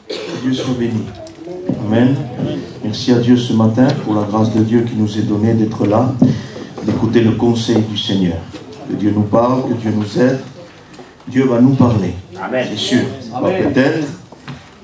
Dieu soit béni. Amen. Merci à Dieu ce matin pour la grâce de Dieu qui nous est donnée d'être là, d'écouter le conseil du Seigneur. Que Dieu nous parle, que Dieu nous aide. Dieu va nous parler. C'est sûr. Peut-être,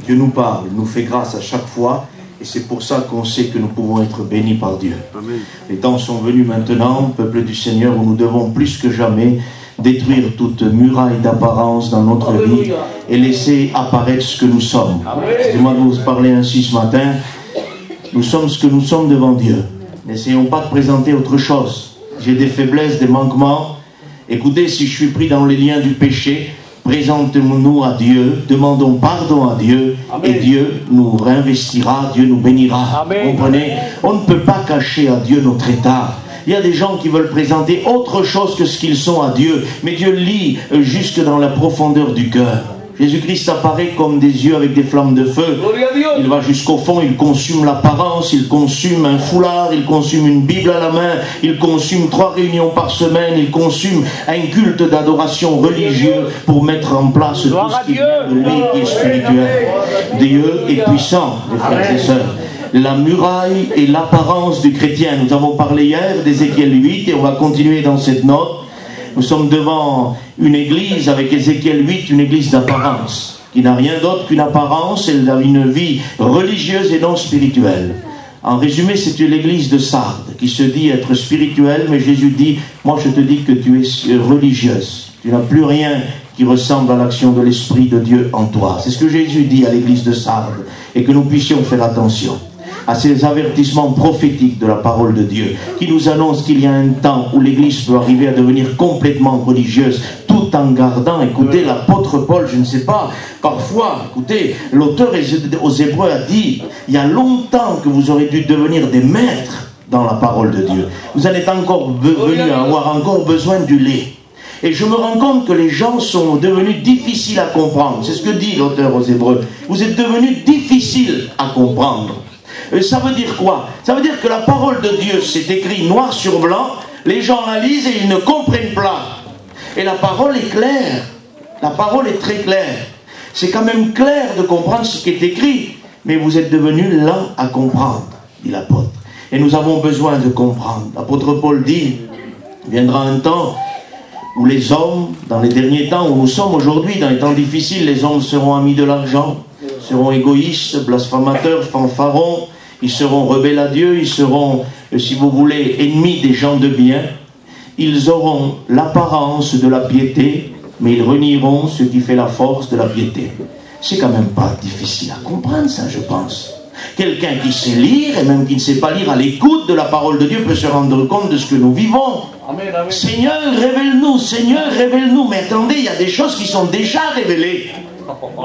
Dieu nous parle, il nous fait grâce à chaque fois. Et c'est pour ça qu'on sait que nous pouvons être bénis par Dieu. Amen. Les temps sont venus maintenant, peuple du Seigneur, où nous devons plus que jamais détruire toute muraille d'apparence dans notre vie et laisser apparaître ce que nous sommes. Excusez-moi de vous parler ainsi ce matin. Nous sommes ce que nous sommes devant Dieu. N'essayons pas de présenter autre chose. J'ai des faiblesses, des manquements. Écoutez, si je suis pris dans les liens du péché, présentons-nous à Dieu, demandons pardon à Dieu. Amen. Et Dieu nous réinvestira, Dieu nous bénira. Amen. Vous comprenez? On ne peut pas cacher à Dieu notre état. Il y a des gens qui veulent présenter autre chose que ce qu'ils sont à Dieu, mais Dieu lit jusque dans la profondeur du cœur. Jésus-Christ apparaît comme des yeux avec des flammes de feu. Il va jusqu'au fond, il consume l'apparence, il consume un foulard, il consume une Bible à la main, il consume 3 réunions par semaine, il consume un culte d'adoration religieux pour mettre en place tout ce qui vient de lui, qui est spirituel. Dieu est puissant, les frères et sœurs. La muraille et l'apparence du chrétien. Nous avons parlé hier d'Ézéchiel 8 et on va continuer dans cette note. Nous sommes devant une église avec Ézéchiel 8, une église d'apparence, qui n'a rien d'autre qu'une apparence, elle a une vie religieuse et non spirituelle. En résumé, c'est l'église de Sardes, qui se dit être spirituelle, mais Jésus dit, moi je te dis que tu es religieuse. Tu n'as plus rien qui ressemble à l'action de l'Esprit de Dieu en toi. C'est ce que Jésus dit à l'église de Sardes, et que nous puissions faire attention à ces avertissements prophétiques de la parole de Dieu, qui nous annoncent qu'il y a un temps où l'Église peut arriver à devenir complètement religieuse, tout en gardant, écoutez, l'apôtre Paul, je ne sais pas, parfois, écoutez, l'auteur aux Hébreux a dit, il y a longtemps que vous aurez dû devenir des maîtres dans la parole de Dieu. Vous en êtes encore venus à avoir encore besoin du lait. Et je me rends compte que les gens sont devenus difficiles à comprendre. C'est ce que dit l'auteur aux Hébreux. Vous êtes devenus difficiles à comprendre. Ça veut dire quoi? Ça veut dire que la parole de Dieu, c'est écrit noir sur blanc, les gens la lisent et ils ne comprennent pas. Et la parole est claire. La parole est très claire. C'est quand même clair de comprendre ce qui est écrit, mais vous êtes devenus lents à comprendre, dit l'apôtre. Et nous avons besoin de comprendre. L'apôtre Paul dit, il viendra un temps où les hommes, dans les derniers temps où nous sommes aujourd'hui, dans les temps difficiles, les hommes seront amis de l'argent, seront égoïstes, blasphémateurs, fanfarons, ils seront rebelles à Dieu, ils seront, si vous voulez, ennemis des gens de bien. Ils auront l'apparence de la piété, mais ils renieront ce qui fait la force de la piété. C'est quand même pas difficile à comprendre ça, je pense. Quelqu'un qui sait lire, et même qui ne sait pas lire, à l'écoute de la parole de Dieu, peut se rendre compte de ce que nous vivons. Amen, amen. Seigneur, révèle-nous, Seigneur, révèle-nous. Mais attendez, il y a des choses qui sont déjà révélées.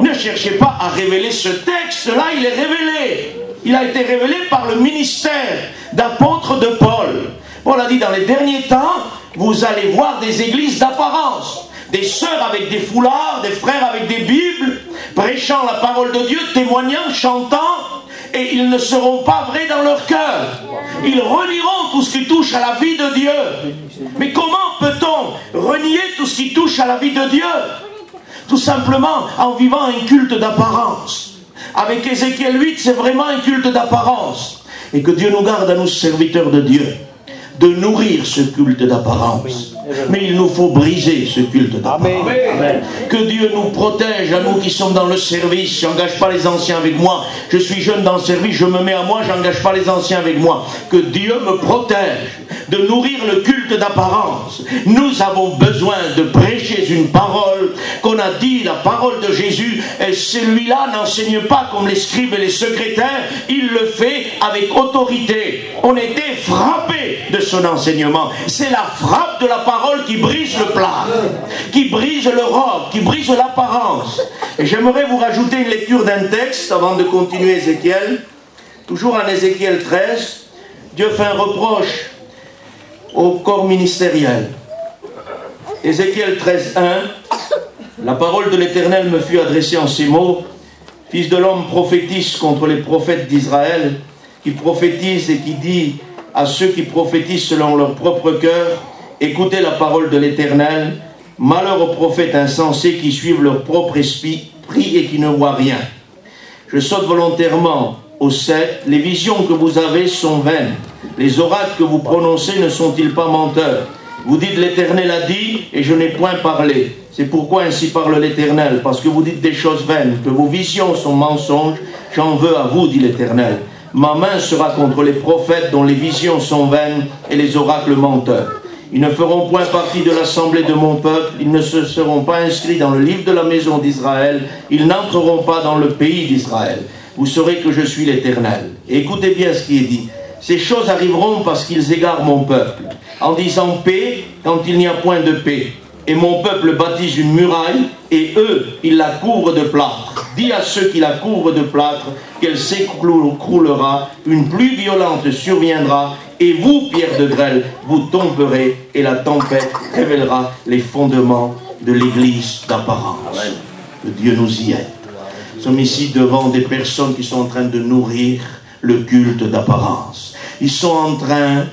Ne cherchez pas à révéler ce texte-là, il est révélé. Il a été révélé par le ministère d'apôtre de Paul. Paul a dit, dans les derniers temps, vous allez voir des églises d'apparence. Des sœurs avec des foulards, des frères avec des bibles, prêchant la parole de Dieu, témoignant, chantant, et ils ne seront pas vrais dans leur cœur. Ils renieront tout ce qui touche à la vie de Dieu. Mais comment peut-on renier tout ce qui touche à la vie de Dieu? Tout simplement en vivant un culte d'apparence. Avec Ézéchiel 8, c'est vraiment un culte d'apparence. Et que Dieu nous garde à nous, serviteurs de Dieu, de nourrir ce culte d'apparence. Mais il nous faut briser ce culte d'apparence. Que Dieu nous protège, à nous qui sommes dans le service. Je n'engage pas les anciens avec moi. Je suis jeune dans le service, je me mets à moi, je n'engage pas les anciens avec moi. Que Dieu me protège de nourrir le culte d'apparence. Nous avons besoin de prêcher une parole qu'on a dit, la parole de Jésus, et celui-là n'enseigne pas comme les scribes et les secrétaires, il le fait avec autorité. On était frappés de son enseignement. C'est la frappe de la parole qui brise le plat, qui brise le roc, qui brise l'apparence. Et j'aimerais vous rajouter une lecture d'un texte avant de continuer Ézéchiel. Toujours en Ézéchiel 13, Dieu fait un reproche au corps ministériel. Ézéchiel 13, 1, la parole de l'Éternel me fut adressée en ces mots: Fils de l'homme, prophétise contre les prophètes d'Israël, qui prophétisent et qui dit à ceux qui prophétisent selon leur propre cœur, écoutez la parole de l'Éternel, malheur aux prophètes insensés qui suivent leur propre esprit et qui ne voient rien. Je saute volontairement au 7. Les visions que vous avez sont vaines. Les oracles que vous prononcez ne sont-ils pas menteurs? Vous dites l'Éternel a dit et je n'ai point parlé. C'est pourquoi ainsi parle l'Éternel, parce que vous dites des choses vaines, que vos visions sont mensonges. J'en veux à vous, dit l'Éternel. Ma main sera contre les prophètes dont les visions sont vaines et les oracles menteurs. Ils ne feront point partie de l'assemblée de mon peuple, ils ne se seront pas inscrits dans le livre de la maison d'Israël, ils n'entreront pas dans le pays d'Israël. Vous saurez que je suis l'Éternel. Et écoutez bien ce qui est dit. Ces choses arriveront parce qu'ils égarent mon peuple, en disant paix quand il n'y a point de paix. Et mon peuple baptise une muraille, et eux, ils la couvrent de plâtre. Dis à ceux qui la couvrent de plâtre qu'elle s'écroulera, une pluie violente surviendra, et vous, pierre de grêle, vous tomberez, et la tempête révélera les fondements de l'église d'apparence. Que Dieu nous y aide. Nous sommes ici devant des personnes qui sont en train de nourrir le culte d'apparence. Ils sont en train,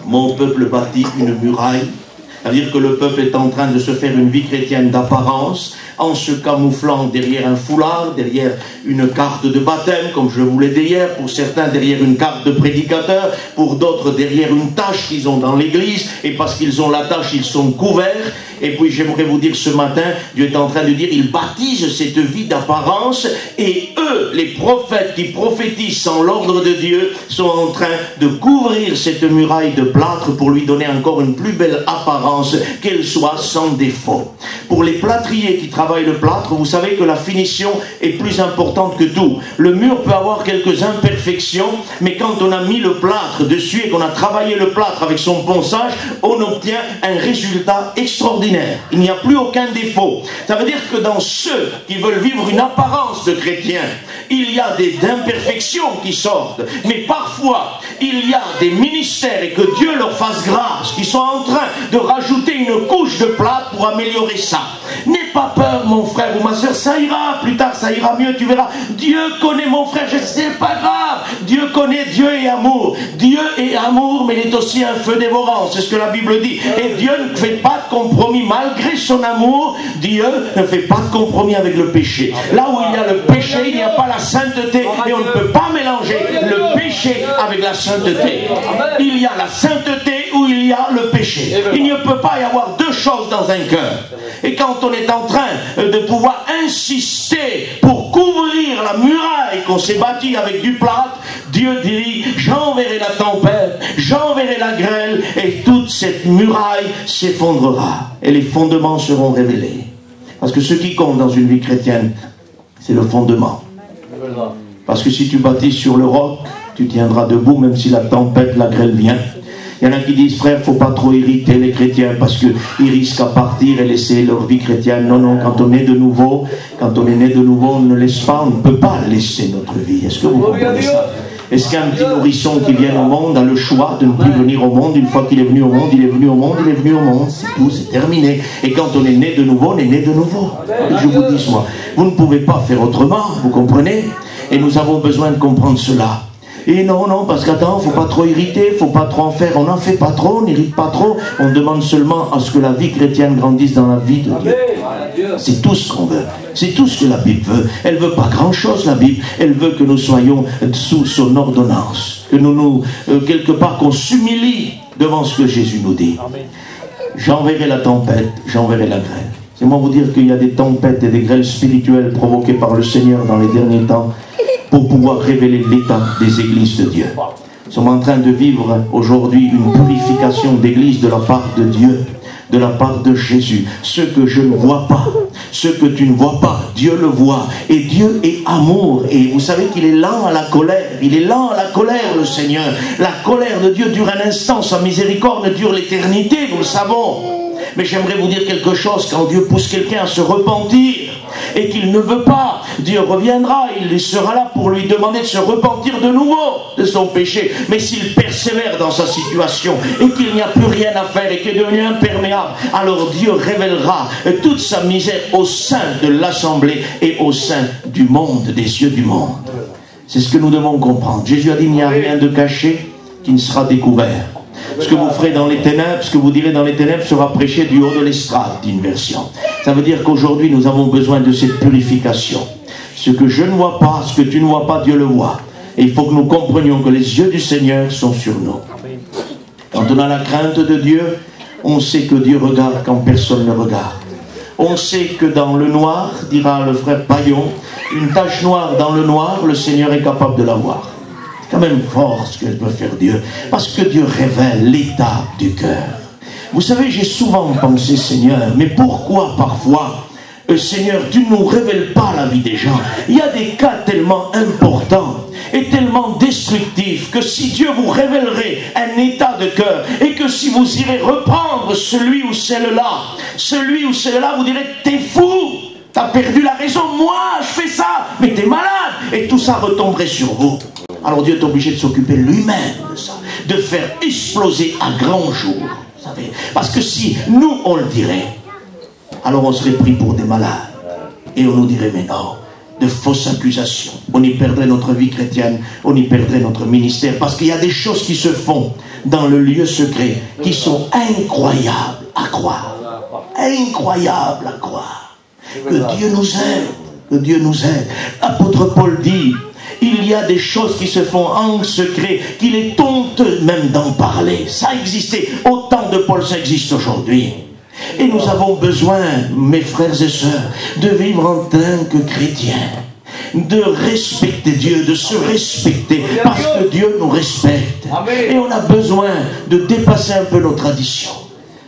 mon peuple bâtit une muraille. C'est-à-dire que le peuple est en train de se faire une vie chrétienne d'apparence, en se camouflant derrière un foulard, derrière une carte de baptême, comme je vous l'ai dit hier, pour certains derrière une carte de prédicateur, pour d'autres derrière une tâche qu'ils ont dans l'église, et parce qu'ils ont la tâche, ils sont couverts. Et puis j'aimerais vous dire ce matin, Dieu est en train de dire, ils baptisent cette vie d'apparence, et eux, les prophètes qui prophétisent sans l'ordre de Dieu, sont en train de couvrir cette muraille de plâtre pour lui donner encore une plus belle apparence, qu'elle soit sans défaut. Pour les plâtriers qui travaillent le plâtre, vous savez que la finition est plus importante que tout. Le mur peut avoir quelques imperfections, mais quand on a mis le plâtre dessus et qu'on a travaillé le plâtre avec son ponçage, on obtient un résultat extraordinaire. Il n'y a plus aucun défaut. Ça veut dire que dans ceux qui veulent vivre une apparence de chrétien, il y a des imperfections qui sortent, mais parfois il y a des ministères, et que Dieu leur fasse grâce, qui sont en train de rajouter une couche de plâtre pour améliorer ça. N'aie pas peur, mon frère ou ma soeur, ça ira, plus tard ça ira mieux, tu verras. Dieu connaît, mon frère, je sais, pas grave. Dieu connaît, Dieu est amour. Dieu est amour, mais il est aussi un feu dévorant, c'est ce que la Bible dit. Et Dieu ne fait pas de compromis, malgré son amour, Dieu ne fait pas de compromis avec le péché. Là où il y a le péché, il n'y a pas la sainteté, et on ne peut pas mélanger le péché avec la sainteté. Il y a la sainteté où il y a le péché. Il ne peut pas y avoir deux choses dans un cœur. Et quand on est en train de pouvoir insister pour couvrir la muraille qu'on s'est bâtie avec du plâtre, Dieu dit, j'enverrai la tempête, j'enverrai la grêle, et toute cette muraille s'effondrera. Et les fondements seront révélés. Parce que ce qui compte dans une vie chrétienne, c'est le fondement. Parce que si tu bâtis sur le roc, tu tiendras debout même si la tempête, la grêle vient. Il y en a qui disent, frère, il ne faut pas trop irriter les chrétiens parce qu'ils risquent à partir et laisser leur vie chrétienne. Non, non, quand on est de nouveau, on ne laisse pas, on ne peut pas laisser notre vie. Est-ce que vous comprenez ça? Est-ce qu'un petit nourrisson qui vient au monde a le choix de ne plus venir au monde? Une fois qu'il est venu au monde, il est venu au monde, il est venu au monde. C'est tout, c'est terminé. Et quand on est né de nouveau, on est né de nouveau. Et je vous dis, moi, vous ne pouvez pas faire autrement, vous comprenez? Et nous avons besoin de comprendre cela. Et non, non, parce qu'attends, il ne faut pas trop irriter, il ne faut pas trop en faire. On n'en fait pas trop, on n'irrite pas trop. On demande seulement à ce que la vie chrétienne grandisse dans la vie de Dieu. C'est tout ce qu'on veut. C'est tout ce que la Bible veut. Elle ne veut pas grand-chose, la Bible. Elle veut que nous soyons sous son ordonnance. Que nous, quelque part, qu'on s'humilie devant ce que Jésus nous dit. J'enverrai la tempête, j'enverrai la grêle. C'est moi vous dire qu'il y a des tempêtes et des grêles spirituelles provoquées par le Seigneur dans les derniers temps, pour pouvoir révéler l'état des églises de Dieu. Nous sommes en train de vivre aujourd'hui une purification d'église de la part de Dieu, de la part de Jésus. Ce que je ne vois pas, ce que tu ne vois pas, Dieu le voit. Et Dieu est amour. Et vous savez qu'il est lent à la colère. Il est lent à la colère, le Seigneur. La colère de Dieu dure un instant, sa miséricorde dure l'éternité, nous le savons. Mais j'aimerais vous dire quelque chose, quand Dieu pousse quelqu'un à se repentir, et qu'il ne veut pas, Dieu reviendra, il sera là pour lui demander de se repentir de nouveau de son péché. Mais s'il persévère dans sa situation et qu'il n'y a plus rien à faire et qu'il est devenu imperméable, alors Dieu révélera toute sa misère au sein de l'assemblée et au sein du monde, des yeux du monde. C'est ce que nous devons comprendre. Jésus a dit, il n'y a rien de caché qui ne sera découvert. Ce que vous ferez dans les ténèbres, ce que vous direz dans les ténèbres sera prêché du haut de l'estrade, dit une version. Ça veut dire qu'aujourd'hui nous avons besoin de cette purification. Ce que je ne vois pas, ce que tu ne vois pas, Dieu le voit. Et il faut que nous comprenions que les yeux du Seigneur sont sur nous. Quand on a la crainte de Dieu, on sait que Dieu regarde quand personne ne regarde. On sait que dans le noir, dira le frère Paillon, une tache noire dans le noir, le Seigneur est capable de la voir. C'est quand même fort ce que peut faire Dieu, parce que Dieu révèle l'état du cœur. Vous savez, j'ai souvent pensé, Seigneur, mais pourquoi parfois, Seigneur, tu ne nous révèles pas la vie des gens? Il y a des cas tellement importants et tellement destructifs que si Dieu vous révélerait un état de cœur et que si vous irez reprendre celui ou celle-là, vous direz, t'es fou, t'as perdu la raison, moi je fais ça, mais t'es malade, et tout ça retomberait sur vous. Alors Dieu est obligé de s'occuper lui-même de ça, de faire exploser à grand jour, vous savez, parce que si nous on le dirait, alors on serait pris pour des malades. Et on nous dirait, mais non, de fausses accusations. On y perdrait notre vie chrétienne, on y perdrait notre ministère. Parce qu'il y a des choses qui se font dans le lieu secret qui sont incroyables à croire. Incroyables à croire. Que Dieu nous aide, que Dieu nous aide. L'apôtre Paul dit, il y a des choses qui se font en secret, qu'il est honteux même d'en parler. Ça existait, au temps de Paul, ça existe aujourd'hui. Et nous avons besoin, mes frères et sœurs, de vivre en tant que chrétiens, de respecter Dieu, de se respecter, parce que Dieu nous respecte. Et on a besoin de dépasser un peu nos traditions.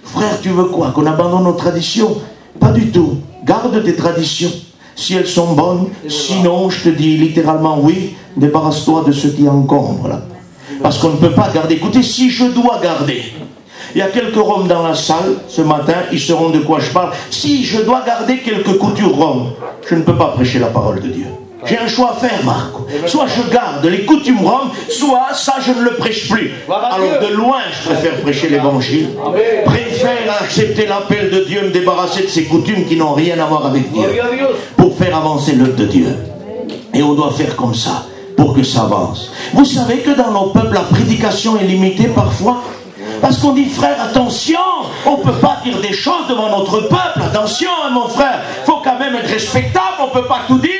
Frère, tu veux quoi? Qu'on abandonne nos traditions? Pas du tout. Garde tes traditions, si elles sont bonnes. Sinon, je te dis littéralement oui, débarrasse-toi de ce qui encombre là. Parce qu'on ne peut pas garder. Écoutez, si je dois garder, il y a quelques roms dans la salle ce matin, ils sauront de quoi je parle. Si je dois garder quelques coutures roms, je ne peux pas prêcher la parole de Dieu. J'ai un choix à faire, Marco. Soit je garde les coutumes roms, soit ça je ne le prêche plus. Alors de loin, je préfère prêcher l'évangile. Préfère accepter l'appel de Dieu, me débarrasser de ces coutumes qui n'ont rien à voir avec Dieu, pour faire avancer l'œuvre de Dieu. Et on doit faire comme ça, pour que ça avance. Vous savez que dans nos peuples, la prédication est limitée parfois. Parce qu'on dit, frère, attention, on ne peut pas dire des choses devant notre peuple. Attention, hein, mon frère, il faut quand même être respectable, on ne peut pas tout dire.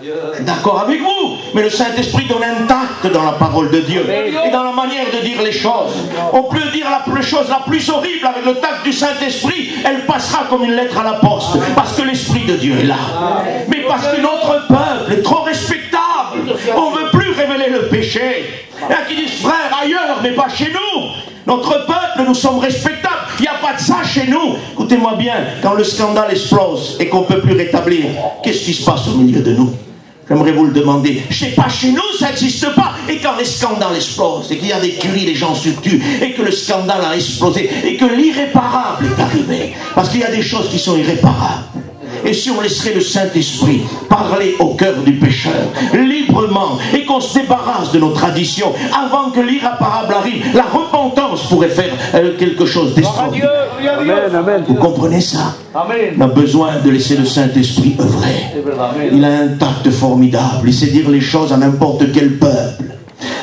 Je suis d'accord avec vous, mais le Saint-Esprit donne un tact dans la parole de Dieu et dans la manière de dire les choses. On peut dire la chose la plus horrible avec le tact du Saint-Esprit, elle passera comme une lettre à la poste, parce que l'Esprit de Dieu est là. Mais parce que notre peuple est trop respectable, on ne veut plus révéler le péché. Il y en a qui disent, frère, ailleurs, mais pas chez nous. Notre peuple, nous sommes respectables. Il n'y a pas de ça chez nous. Écoutez-moi bien, quand le scandale explose et qu'on ne peut plus rétablir, qu'est-ce qui se passe au milieu de nous? J'aimerais vous le demander. Je sais pas, chez nous, ça n'existe pas. Et quand les scandales explosent, et qu'il y a des tueries, les gens se tuent, et que le scandale a explosé, et que l'irréparable est arrivé, parce qu'il y a des choses qui sont irréparables. Et si on laisserait le Saint-Esprit parler au cœur du pécheur, librement, et qu'on se débarrasse de nos traditions, avant que l'irréparable arrive, la repentance pourrait faire quelque chose d'extraordinaire. Vous comprenez ça? On a besoin de laisser le Saint-Esprit œuvrer. Il a un tact formidable, il sait dire les choses à n'importe quel peuple,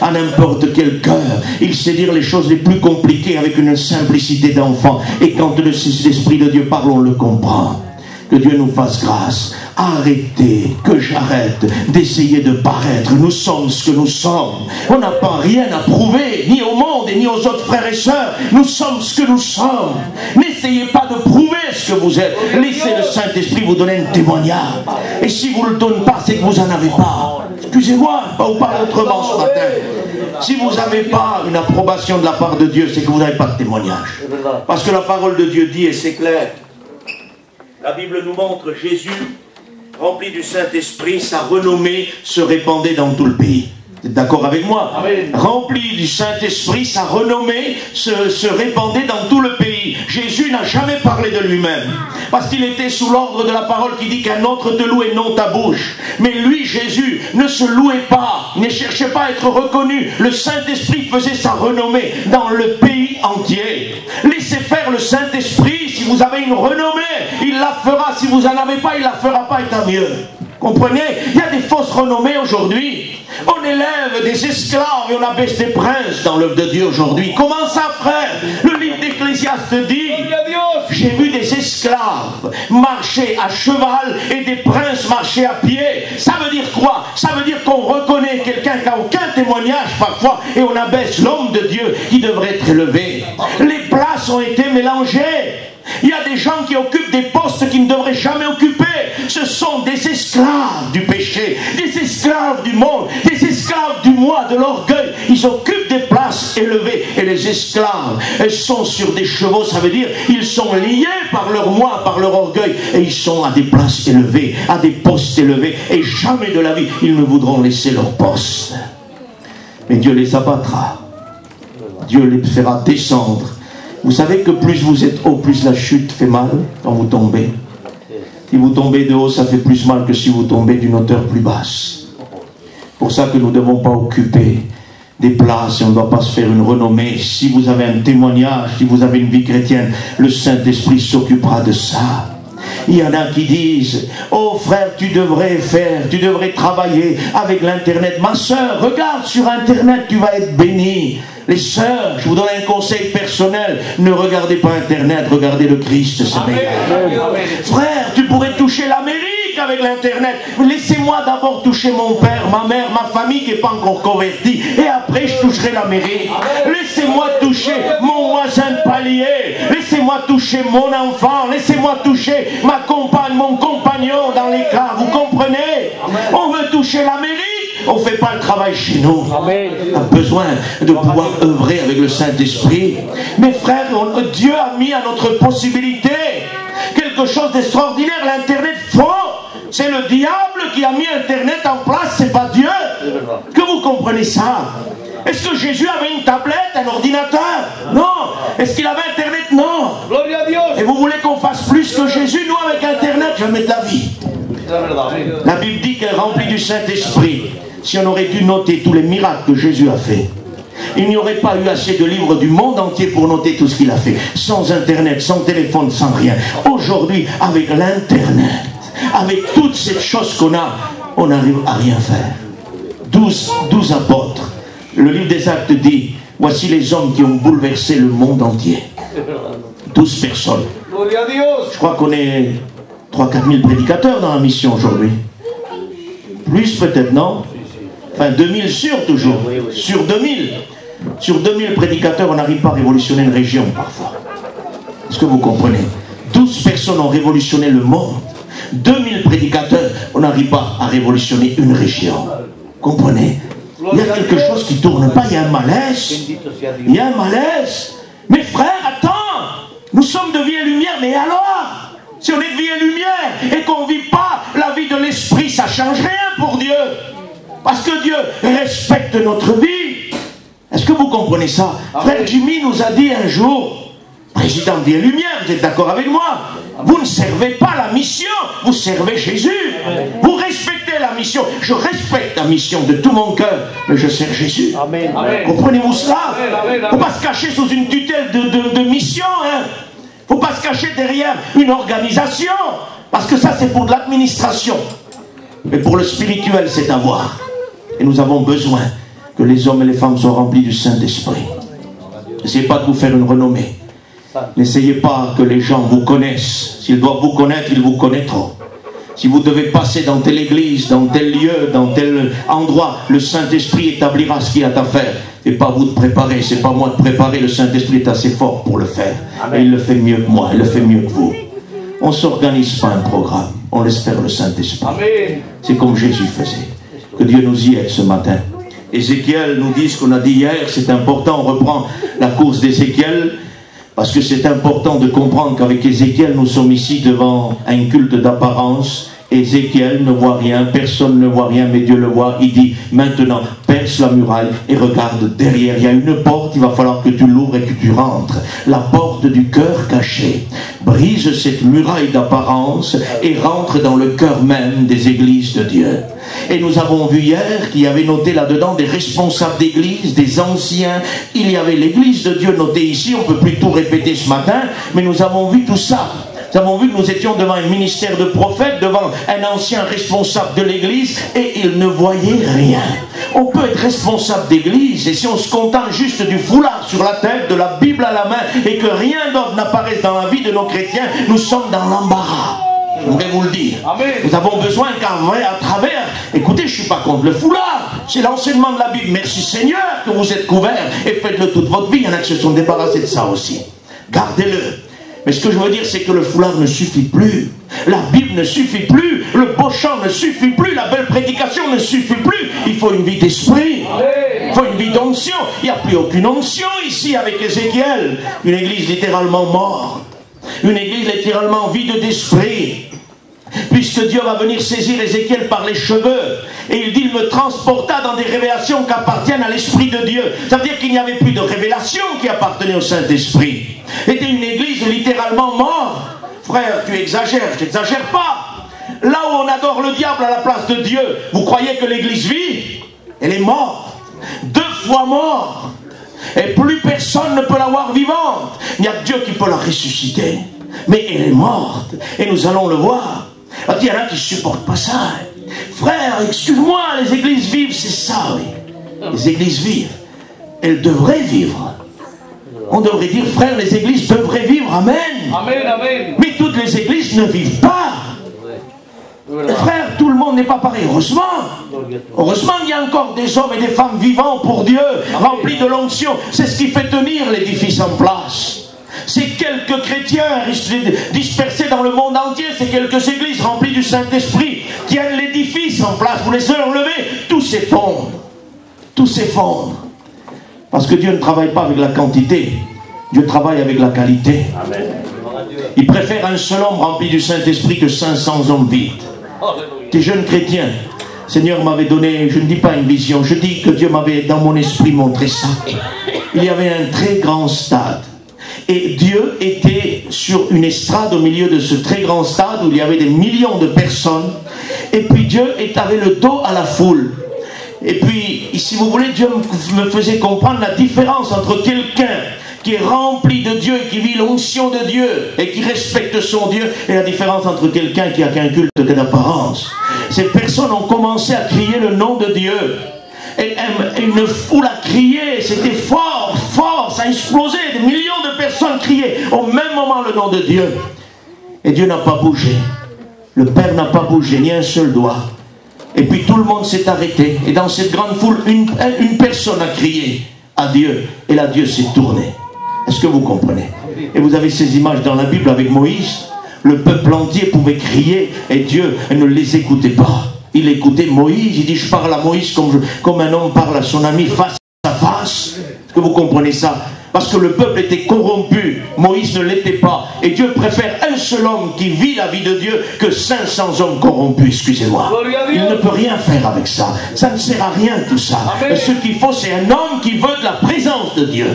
à n'importe quel cœur. Il sait dire les choses les plus compliquées avec une simplicité d'enfant. Et quand l'Esprit de Dieu parle, on le comprend. Que Dieu nous fasse grâce. Arrêtez, que j'arrête d'essayer de paraître. Nous sommes ce que nous sommes. On n'a pas rien à prouver, ni au monde et ni aux autres frères et sœurs. Nous sommes ce que nous sommes. N'essayez pas de prouver ce que vous êtes. Laissez le Saint-Esprit vous donner un témoignage. Et si vous ne le donnez pas, c'est que vous n'en avez pas. Excusez-moi, on parle autrement ce matin. Si vous n'avez pas une approbation de la part de Dieu, c'est que vous n'avez pas de témoignage. Parce que la parole de Dieu dit, et c'est clair, la Bible nous montre Jésus, rempli du Saint-Esprit, sa renommée se répandait dans tout le pays. Vous êtes d'accord avec moi? Amen. Rempli du Saint-Esprit, sa renommée se répandait dans tout le pays. Jésus n'a jamais parlé de lui-même, parce qu'il était sous l'ordre de la parole qui dit qu'un autre te loue et non ta bouche. Mais lui, Jésus, ne se louait pas, il ne cherchait pas à être reconnu. Le Saint-Esprit faisait sa renommée dans le pays entier. Laissez faire le Saint-Esprit. Si vous avez une renommée, il la fera. Si vous n'en avez pas, il la fera pas, et tant mieux. Comprenez? Il y a des fausses renommées aujourd'hui. On élève des esclaves et on abaisse des princes dans l'œuvre de Dieu aujourd'hui. Comment ça, frère? Le livre d'Ecclésiaste dit, j'ai vu des des esclaves marchaient à cheval et des princes marchaient à pied. Ça veut dire quoi? Ça veut dire qu'on reconnaît quelqu'un qui n'a aucun témoignage parfois et on abaisse l'homme de Dieu qui devrait être élevé. Les places ont été mélangées. Il y a des gens qui occupent des postes qu'ils ne devraient jamais occuper. Ce sont des esclaves du péché, des esclaves du monde, des esclaves du moi, de l'orgueil. Ils occupent des places élevées. Et les esclaves, elles sont sur des chevaux, ça veut dire ils sont liés par leur moi, par leur orgueil. Et ils sont à des places élevées, à des postes élevés. Et jamais de la vie, ils ne voudront laisser leur poste. Mais Dieu les abattra. Dieu les fera descendre. Vous savez que plus vous êtes haut, plus la chute fait mal quand vous tombez. Si vous tombez de haut, ça fait plus mal que si vous tombez d'une hauteur plus basse. C'est pour ça que nous ne devons pas occuper des places et on ne doit pas se faire une renommée. Si vous avez un témoignage, si vous avez une vie chrétienne, le Saint-Esprit s'occupera de ça. Il y en a qui disent, oh frère, tu devrais travailler avec l'internet. Ma soeur, regarde sur internet, tu vas être béni. Les sœurs, je vous donne un conseil personnel, ne regardez pas internet, regardez le Christ, c'est meilleur. Frère, tu pourrais toucher l'Amérique avec l'internet. Laissez-moi d'abord toucher mon père, ma mère, ma famille qui n'est pas encore convertie, et après je toucherai l'Amérique. Laissez-moi toucher mon voisin de palier, laissez-moi toucher mon enfant, laissez-moi toucher ma compagne, mon compagnon dans les cas, vous comprenez? On veut toucher l'Amérique. On ne fait pas le travail chez nous. On a besoin de pouvoir œuvrer avec le Saint-Esprit. Mais frères, Dieu a mis à notre possibilité quelque chose d'extraordinaire. L'Internet faux. C'est le diable qui a mis Internet en place, c'est pas Dieu. Que vous comprenez ça? Est-ce que Jésus avait une tablette, un ordinateur? Non. Est-ce qu'il avait Internet? Non. Et vous voulez qu'on fasse plus que Jésus? Nous, avec Internet, jamais de la vie. La Bible dit qu'elle est remplie du Saint-Esprit. Si on aurait dû noter tous les miracles que Jésus a fait, il n'y aurait pas eu assez de livres du monde entier pour noter tout ce qu'il a fait. Sans Internet, sans téléphone, sans rien. Aujourd'hui, avec l'Internet, avec toutes ces choses qu'on a, on n'arrive à rien faire. 12 apôtres. Le livre des Actes dit, voici les hommes qui ont bouleversé le monde entier. 12 personnes. Je crois qu'on est 3-4 000 prédicateurs dans la mission aujourd'hui. Plus peut-être, non? Enfin, 2000 sûrs toujours. Sur 2000. Sur 2000 prédicateurs, on n'arrive pas à révolutionner une région parfois. Est-ce que vous comprenez? 12 personnes ont révolutionné le monde. 2000 prédicateurs, on n'arrive pas à révolutionner une région. Comprenez? Il y a quelque chose qui ne tourne pas, il y a un malaise. Il y a un malaise. Mais frère, attends, nous sommes de vie et lumière, mais alors? Si on est de vie et lumière et qu'on ne vit pas la vie de l'esprit, ça ne change rien pour Dieu. Parce que Dieu respecte notre vie. Est-ce que vous comprenez ça? Frère Jimmy nous a dit un jour, président de Vie et Lumière, vous êtes d'accord avec moi? Vous ne servez pas la mission, vous servez Jésus. Vous respectez la mission. Je respecte la mission de tout mon cœur, mais je sers Jésus. Comprenez-vous cela? Il ne faut pas se cacher sous une tutelle de mission. Il ne faut pas se cacher derrière une organisation. Parce que ça, c'est pour de l'administration. Mais pour le spirituel, c'est à voir. Et nous avons besoin que les hommes et les femmes soient remplis du Saint-Esprit. N'essayez pas de vous faire une renommée. N'essayez pas que les gens vous connaissent. S'ils doivent vous connaître, ils vous connaîtront. Si vous devez passer dans telle église, dans tel lieu, dans tel endroit, le Saint-Esprit établira ce qu'il y a à faire. C'est pas vous de préparer, c'est pas moi de préparer. Le Saint-Esprit est assez fort pour le faire. Et il le fait mieux que moi, il le fait mieux que vous. On ne s'organise pas un programme, on laisse faire le Saint-Esprit. C'est comme Jésus faisait. Que Dieu nous y aide ce matin. Ézéchiel nous dit ce qu'on a dit hier, c'est important, on reprend la course d'Ézéchiel, parce que c'est important de comprendre qu'avec Ézéchiel, nous sommes ici devant un culte d'apparence. Ézéchiel ne voit rien, personne ne voit rien, mais Dieu le voit. Il dit, maintenant, perce la muraille et regarde derrière. Il y a une porte, il va falloir que tu l'ouvres et que tu rentres. La porte du cœur caché. Brise cette muraille d'apparence et rentre dans le cœur même des églises de Dieu. Et nous avons vu hier qu'il y avait noté là-dedans des responsables d'église, des anciens. Il y avait l'église de Dieu notée ici, on ne peut plus tout répéter ce matin, mais nous avons vu tout ça. Nous avons vu que nous étions devant un ministère de prophète, devant un ancien responsable de l'église, et il ne voyait rien. On peut être responsable d'église et si on se contente juste du foulard sur la tête, de la Bible à la main et que rien d'autre n'apparaisse dans la vie de nos chrétiens, nous sommes dans l'embarras. J'aimerais vous le dire. Amen. Nous avons besoin qu'à travers, écoutez, je ne suis pas contre le foulard, c'est l'enseignement de la Bible. Merci Seigneur que vous êtes couverts et faites-le toute votre vie. Il y en a qui se sont débarrassés de ça aussi. Gardez-le. Mais ce que je veux dire, c'est que le foulard ne suffit plus. La Bible ne suffit plus. Le beau chant ne suffit plus. La belle prédication ne suffit plus. Il faut une vie d'esprit. Il faut une vie d'onction. Il n'y a plus aucune onction ici avec Ézéchiel. Une église littéralement morte. Une église littéralement vide d'esprit. Puisque Dieu va venir saisir Ézéchiel par les cheveux. Et il dit, il me transporta dans des révélations qui appartiennent à l'Esprit de Dieu. Ça veut dire qu'il n'y avait plus de révélations qui appartenaient au Saint-Esprit. C'était une église littéralement morte. Frère, tu exagères, je n'exagère pas. Là où on adore le diable à la place de Dieu, vous croyez que l'église vit? Elle est morte. 2 fois morte. Et plus personne ne peut la voir vivante. Il y a Dieu qui peut la ressusciter. Mais elle est morte. Et nous allons le voir. Il y en a qui ne supportent pas ça. Frère, excuse-moi, les églises vives, c'est ça, oui. Les églises vives, elles devraient vivre. On devrait dire, frère, les églises devraient vivre, amen. Amen, amen. Mais toutes les églises ne vivent pas. Frère, tout le monde n'est pas pareil, heureusement. Heureusement, il y a encore des hommes et des femmes vivants pour Dieu, remplis de l'onction. C'est ce qui fait tenir l'édifice en place. Ces quelques chrétiens dispersés dans le monde entier, ces quelques églises remplies du Saint-Esprit, tiennent l'édifice en place. Vous les enlevez, tout s'effondre. Tout s'effondre. Parce que Dieu ne travaille pas avec la quantité, Dieu travaille avec la qualité. Amen. Il préfère un seul homme rempli du Saint-Esprit que 500 hommes vides. Des jeunes chrétiens, le Seigneur m'avait donné, je ne dis pas une vision, je dis que Dieu m'avait dans mon esprit montré ça. Il y avait un très grand stade. Et Dieu était sur une estrade au milieu de ce très grand stade où il y avait des millions de personnes. Et puis Dieu avait le dos à la foule. Et puis, si vous voulez, Dieu me faisait comprendre la différence entre quelqu'un qui est rempli de Dieu et qui vit l'onction de Dieu et qui respecte son Dieu et la différence entre quelqu'un qui a qu'un culte que d'apparence. Ces personnes ont commencé à crier le nom de Dieu. Et une foule a crié, c'était fort, fort, ça a explosé, des millions de personnes criaient au même moment le nom de Dieu. Et Dieu n'a pas bougé. Le Père n'a pas bougé, ni un seul doigt. Et puis tout le monde s'est arrêté. Et dans cette grande foule, une personne a crié à Dieu. Et là, Dieu s'est tourné. Est-ce que vous comprenez? Et vous avez ces images dans la Bible avec Moïse. Le peuple entier pouvait crier et Dieu ne les écoutait pas. Il écoutait Moïse. Il dit, je parle à Moïse comme un homme parle à son ami face à face. Est-ce que vous comprenez ça? Parce que le peuple était corrompu, Moïse ne l'était pas. Et Dieu préfère un seul homme qui vit la vie de Dieu que 500 hommes corrompus, excusez-moi. Il ne peut rien faire avec ça. Ça ne sert à rien tout ça. Amen. Ce qu'il faut, c'est un homme qui veut de la présence de Dieu.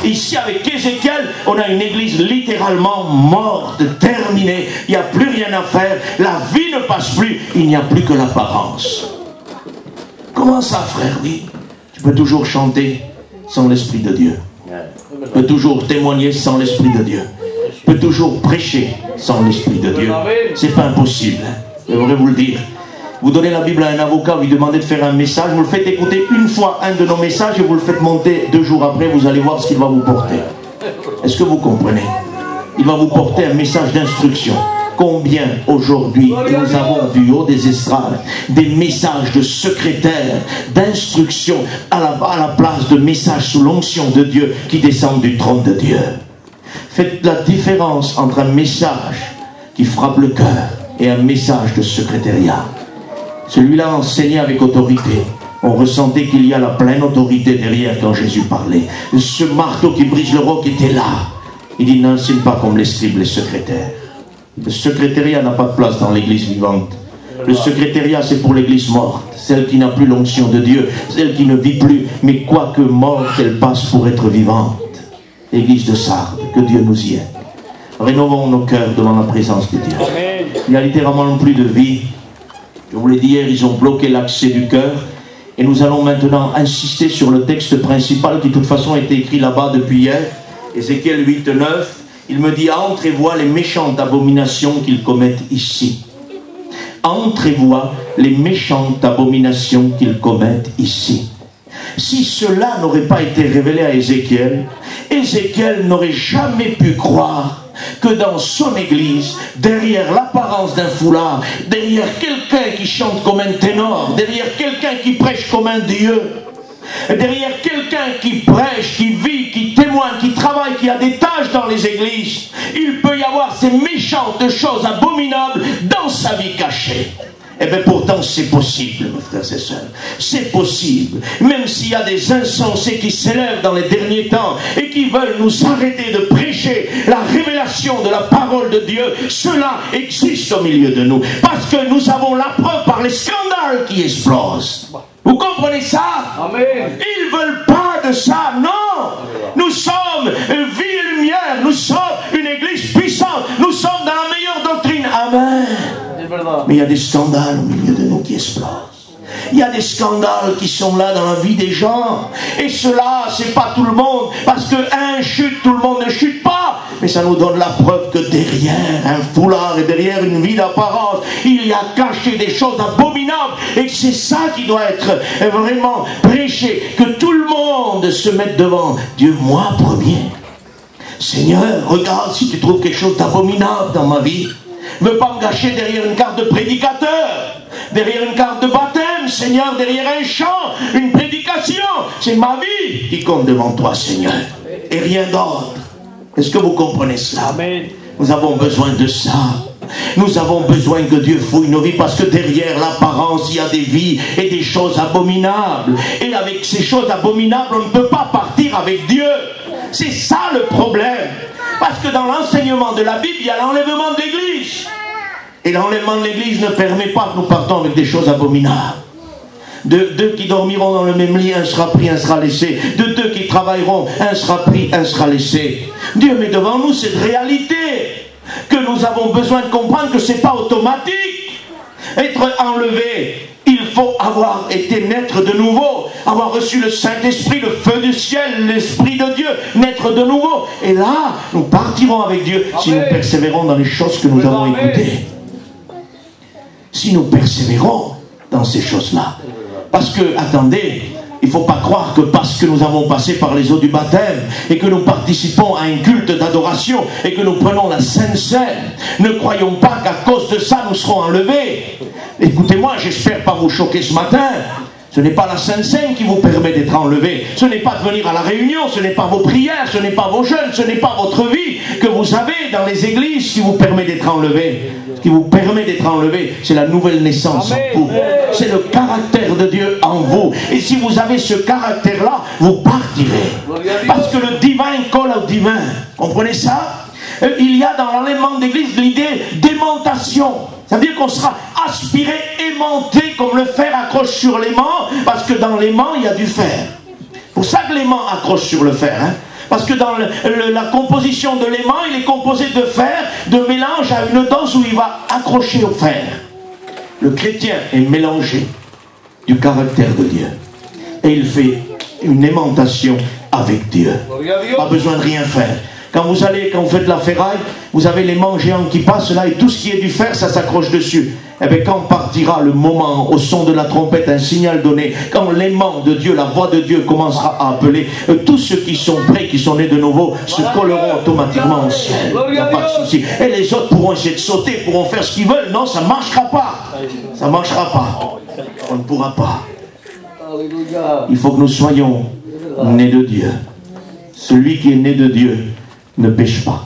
Ici, avec Ézéchiel, on a une église littéralement morte, terminée. Il n'y a plus rien à faire. La vie ne passe plus. Il n'y a plus que l'apparence. Comment ça, frère? Oui, tu peux toujours chanter sans l'Esprit de Dieu. Peut toujours témoigner sans l'Esprit de Dieu. Peut toujours prêcher sans l'Esprit de Dieu. C'est pas impossible. Je voudrais vous le dire. Vous donnez la Bible à un avocat, vous lui demandez de faire un message, vous le faites écouter une fois un de nos messages et vous le faites monter 2 jours après, vous allez voir ce qu'il va vous porter. Est-ce que vous comprenez? Il va vous porter un message d'instruction. Combien aujourd'hui nous avons vu au des estrades des messages de secrétaires, d'instruction à la place de messages sous l'onction de Dieu qui descendent du trône de Dieu. Faites la différence entre un message qui frappe le cœur et un message de secrétariat. Celui-là enseignait avec autorité. On ressentait qu'il y a la pleine autorité derrière quand Jésus parlait. Ce marteau qui brise le roc était là. Il dit, n'enseigne pas comme les scribes, les secrétaires. Le secrétariat n'a pas de place dans l'église vivante. Le secrétariat, c'est pour l'église morte, celle qui n'a plus l'onction de Dieu, celle qui ne vit plus, mais quoique morte, elle passe pour être vivante. L'église de Sardes, que Dieu nous y aide. Rénovons nos cœurs devant la présence de Dieu. Il n'y a littéralement plus de vie. Je vous l'ai dit hier, ils ont bloqué l'accès du cœur. Et nous allons maintenant insister sur le texte principal qui de toute façon a été écrit là-bas depuis hier. Ézéchiel 8, 9. Il me dit, entre et vois les méchantes abominations qu'ils commettent ici. entrevoient les méchantes abominations qu'ils commettent ici. Si cela n'aurait pas été révélé à Ézéchiel, Ézéchiel n'aurait jamais pu croire que dans son église, derrière l'apparence d'un foulard, derrière quelqu'un qui chante comme un ténor, derrière quelqu'un qui prêche comme un dieu, derrière quelqu'un qui prêche, qui vit, qui témoigne, qui travaille, qui a des tâches dans les églises, il peut y avoir ces méchantes choses abominables dans sa vie cachée. Eh bien pourtant c'est possible, mes frères et sœurs, c'est possible. Même s'il y a des insensés qui s'élèvent dans les derniers temps et qui veulent nous arrêter de prêcher la révélation de la parole de Dieu, cela existe au milieu de nous. Parce que nous avons la preuve par les scandales qui explosent. Vous comprenez ça? Amen. Ils ne veulent pas de ça, non. Nous sommes vie et lumière, nous sommes une église puissante, nous sommes dans la meilleure doctrine. Amen. Mais il y a des scandales au milieu de nous qui explosent. Il y a des scandales qui sont là dans la vie des gens. Et cela, c'est pas tout le monde. Parce que un chute, tout le monde ne chute pas. Mais ça nous donne la preuve que derrière un foulard et derrière une vie d'apparence, il y a caché des choses abominables. Et que c'est ça qui doit être vraiment prêché. Que tout le monde se mette devant Dieu, moi premier. Seigneur, regarde si tu trouves quelque chose d'abominable dans ma vie. Ne veux pas me gâcher derrière une carte de prédicateur, derrière une carte de baptême, Seigneur, derrière un chant, une prédication. C'est ma vie qui compte devant toi, Seigneur, et rien d'autre. Est-ce que vous comprenez cela? Amen. Nous avons besoin de ça. Nous avons besoin que Dieu fouille nos vies, parce que derrière l'apparence, il y a des vies et des choses abominables. Et avec ces choses abominables, on ne peut pas partir avec Dieu. C'est ça le problème. Parce que dans l'enseignement de la Bible, il y a l'enlèvement de l'Église. Et l'enlèvement de l'Église ne permet pas que nous partons avec des choses abominables. De deux qui dormiront dans le même lit, un sera pris, un sera laissé. De deux qui travailleront, un sera pris, un sera laissé. Dieu met devant nous cette réalité que nous avons besoin de comprendre, que ce n'est pas automatique. Être enlevé, il faut avoir été naître de nouveau, avoir reçu le Saint-Esprit, le feu du ciel, l'Esprit de Dieu, naître de nouveau. Et là, nous partirons avec Dieu si nous persévérons dans les choses que nous avons écoutées. Si nous persévérons dans ces choses-là. Parce que, attendez, il ne faut pas croire que parce que nous avons passé par les eaux du baptême et que nous participons à un culte d'adoration et que nous prenons la Sainte Seine, ne croyons pas qu'à cause de ça nous serons enlevés. Écoutez-moi, j'espère pas vous choquer ce matin. Ce n'est pas la Sainte Seine qui vous permet d'être enlevé. Ce n'est pas de venir à la réunion, ce n'est pas vos prières, ce n'est pas vos jeûnes, ce n'est pas votre vie que vous avez dans les églises qui vous permet d'être enlevé. Ce qui vous permet d'être enlevé, c'est la nouvelle naissance en vous. C'est le caractère de Dieu en vous. Et si vous avez ce caractère-là, vous partirez. Parce que le divin colle au divin. Comprenez ça? Il y a dans l'enlèvement d'église l'idée d'aimantation. Ça veut dire qu'on sera aspiré, aimanté comme le fer accroche sur l'aimant, parce que dans l'aimant, il y a du fer. C'est pour ça que l'aimant accroche sur le fer. Hein? Parce que dans la composition de l'aimant, il est composé de fer, de mélange à une dose où il va accrocher au fer. Le chrétien est mélangé du caractère de Dieu. Et il fait une aimantation avec Dieu. Pas besoin de rien faire. Quand vous faites la ferraille, vous avez l'aimant géant qui passe là et tout ce qui est du fer, ça s'accroche dessus. Et bien quand partira le moment, au son de la trompette, un signal donné, quand l'aimant de Dieu, la voix de Dieu commencera à appeler, tous ceux qui sont prêts, qui sont nés de nouveau, se colleront automatiquement au ciel. Il n'y a pas de souci. Et les autres pourront essayer de sauter, pourront faire ce qu'ils veulent. Non, ça ne marchera pas. Ça ne marchera pas. On ne pourra pas. Il faut que nous soyons nés de Dieu. Celui qui est né de Dieu ne pêche pas.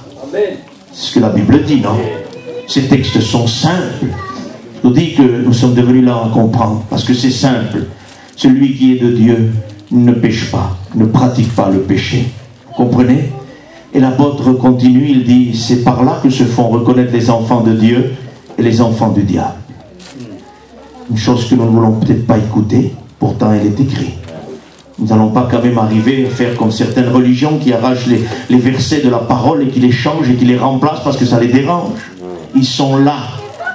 C'est ce que la Bible dit, non? Ces textes sont simples. Je vous dis que nous sommes devenus là à comprendre, parce que c'est simple. Celui qui est de Dieu ne pêche pas, ne pratique pas le péché. Vous comprenez? Et l'apôtre continue, il dit, c'est par là que se font reconnaître les enfants de Dieu et les enfants du diable. Une chose que nous ne voulons peut-être pas écouter, pourtant elle est écrite. Nous n'allons pas quand même arriver à faire comme certaines religions qui arrachent les versets de la parole et qui les changent et qui les remplacent parce que ça les dérange. Ils sont là.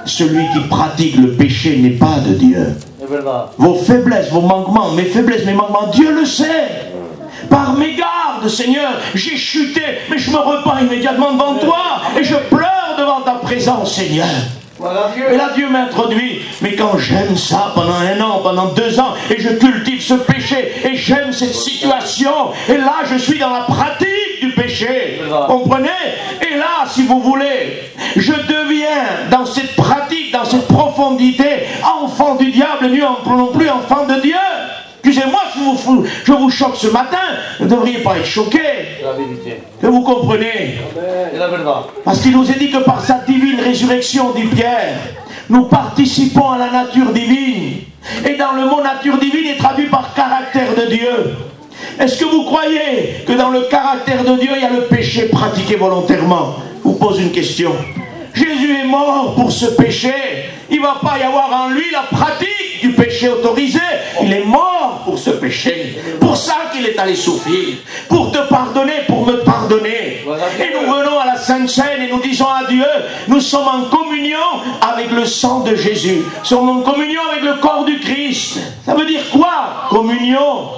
Celui qui pratique le péché n'est pas de Dieu. Vos faiblesses, vos manquements, mes faiblesses, mes manquements, Dieu le sait. Par mégarde, Seigneur, j'ai chuté, mais je me repens immédiatement devant toi et je pleure devant ta présence, Seigneur. Et là, Dieu m'introduit. Mais quand j'aime ça pendant 1 an, pendant 2 ans, et je cultive ce péché, et j'aime cette situation, et là, je suis dans la pratique du péché. Comprenez? Et là, si vous voulez, je deviens dans cette pratique, dans cette profondité, enfant du diable, et non plus enfant de Dieu. Excusez-moi, je vous choque ce matin. Vous ne devriez pas être choqués. La vérité. Que vous comprenez. C'est la vérité. Parce qu'il nous est dit que par sa divine résurrection, dit Pierre, nous participons à la nature divine. Et dans le mot nature divine est traduit par caractère de Dieu. Est-ce que vous croyez que dans le caractère de Dieu, il y a le péché pratiqué volontairement? Je vous pose une question. Jésus est mort pour ce péché. Il ne va pas y avoir en lui la pratique du péché autorisé. Il est mort pour ce péché. Pour ça qu'il est allé souffrir. Pour te pardonner, pour me pardonner. Et nous venons à la Sainte Seine et nous disons à Dieu, nous sommes en communion avec le sang de Jésus. Nous sommes en communion avec le corps du Christ. Ça veut dire quoi? Communion.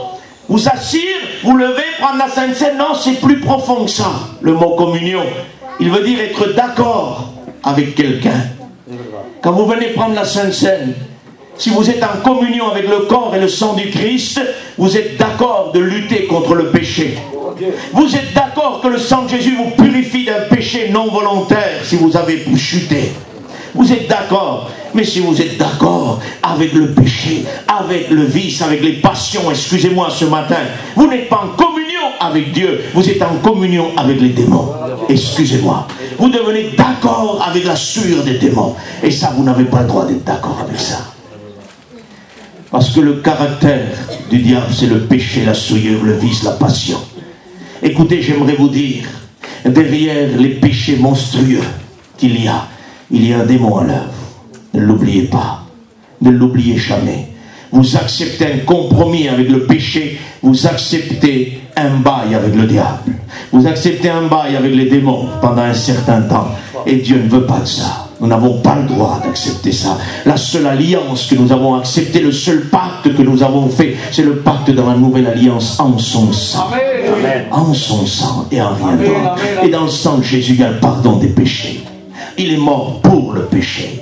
Vous assire, vous levez, prendre la Sainte Seine. Non, c'est plus profond que ça, le mot communion. Il veut dire être d'accord avec quelqu'un. Quand vous venez prendre la Sainte Seine, si vous êtes en communion avec le corps et le sang du Christ, vous êtes d'accord de lutter contre le péché. Vous êtes d'accord que le sang de Jésus vous purifie d'un péché non volontaire si vous avez chuté. Vous êtes d'accord. Mais si vous êtes d'accord avec le péché, avec le vice, avec les passions, excusez-moi ce matin, vous n'êtes pas en communion avec Dieu, vous êtes en communion avec les démons. Excusez-moi. Vous devenez d'accord avec la sueur des démons. Et ça, vous n'avez pas le droit d'être d'accord avec ça. Parce que le caractère du diable, c'est le péché, la souillure, le vice, la passion. Écoutez, j'aimerais vous dire, derrière les péchés monstrueux qu'il y a un démon à l'œuvre. Ne l'oubliez pas. Ne l'oubliez jamais. Vous acceptez un compromis avec le péché, vous acceptez un bail avec le diable. Vous acceptez un bail avec les démons pendant un certain temps. Et Dieu ne veut pas de ça. Nous n'avons pas le droit d'accepter ça. La seule alliance que nous avons acceptée, le seul pacte que nous avons fait, c'est le pacte dans la nouvelle alliance en son sang. Amen. En son sang et en rien d'autre. Et dans le sang de Jésus, il y a le pardon des péchés. Il est mort pour le péché.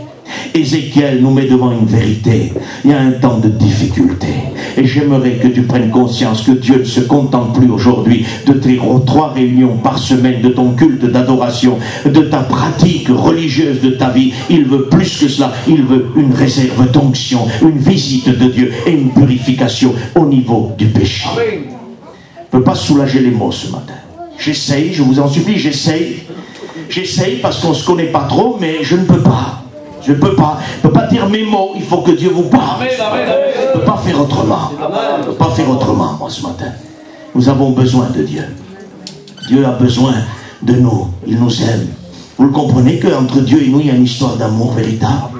Ézéchiel nous met devant une vérité. Il y a un temps de difficulté. Et j'aimerais que tu prennes conscience que Dieu ne se contente plus aujourd'hui de tes 3 réunions par semaine, de ton culte d'adoration, de ta pratique religieuse de ta vie. Il veut plus que cela. Il veut une réserve d'onction, une visite de Dieu et une purification au niveau du péché. Je ne peux pas soulager les mots ce matin. J'essaye, je vous en supplie, j'essaye. J'essaye parce qu'on ne se connaît pas trop, mais je ne peux pas. Je ne peux pas dire mes mots, il faut que Dieu vous parle. Je ne peux pas faire autrement. Je ne peux pas faire autrement, moi, ce matin. Nous avons besoin de Dieu. Dieu a besoin de nous. Il nous aime. Vous le comprenez qu'entre Dieu et nous, il y a une histoire d'amour véritable.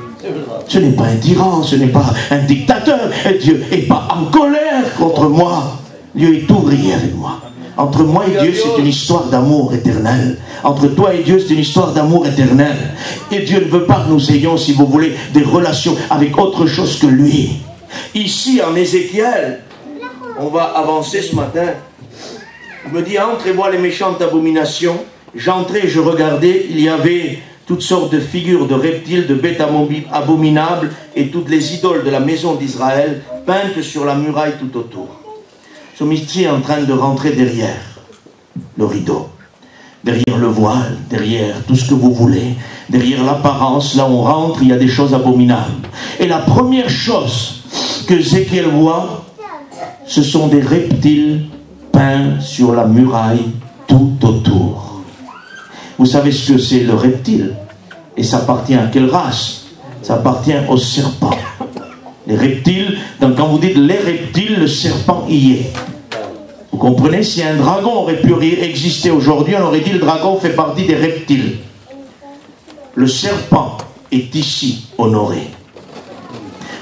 Ce n'est pas un tyran, ce n'est pas un dictateur. Et Dieu n'est pas en colère contre moi. Dieu est ouvrier avec moi. Entre moi et Dieu, c'est une histoire d'amour éternel. Entre toi et Dieu, c'est une histoire d'amour éternel. Et Dieu ne veut pas que nous ayons, si vous voulez, des relations avec autre chose que lui. Ici, en Ézéchiel, on va avancer ce matin. Il me dit, entre et vois les méchantes abominations. J'entrais et je regardais, il y avait toutes sortes de figures de reptiles, de bêtes abominables et toutes les idoles de la maison d'Israël peintes sur la muraille tout autour. Nous sommes ici en train de rentrer derrière le rideau, derrière le voile, derrière tout ce que vous voulez, derrière l'apparence. Là on rentre, il y a des choses abominables. Et la première chose que Ézéchiel voit, ce sont des reptiles peints sur la muraille tout autour. Vous savez ce que c'est le reptile? Et ça appartient à quelle race? Ça appartient au serpent. Les reptiles, donc quand vous dites les reptiles, le serpent y est. Vous comprenez? Si un dragon aurait pu exister aujourd'hui, on aurait dit le dragon fait partie des reptiles. Le serpent est ici honoré.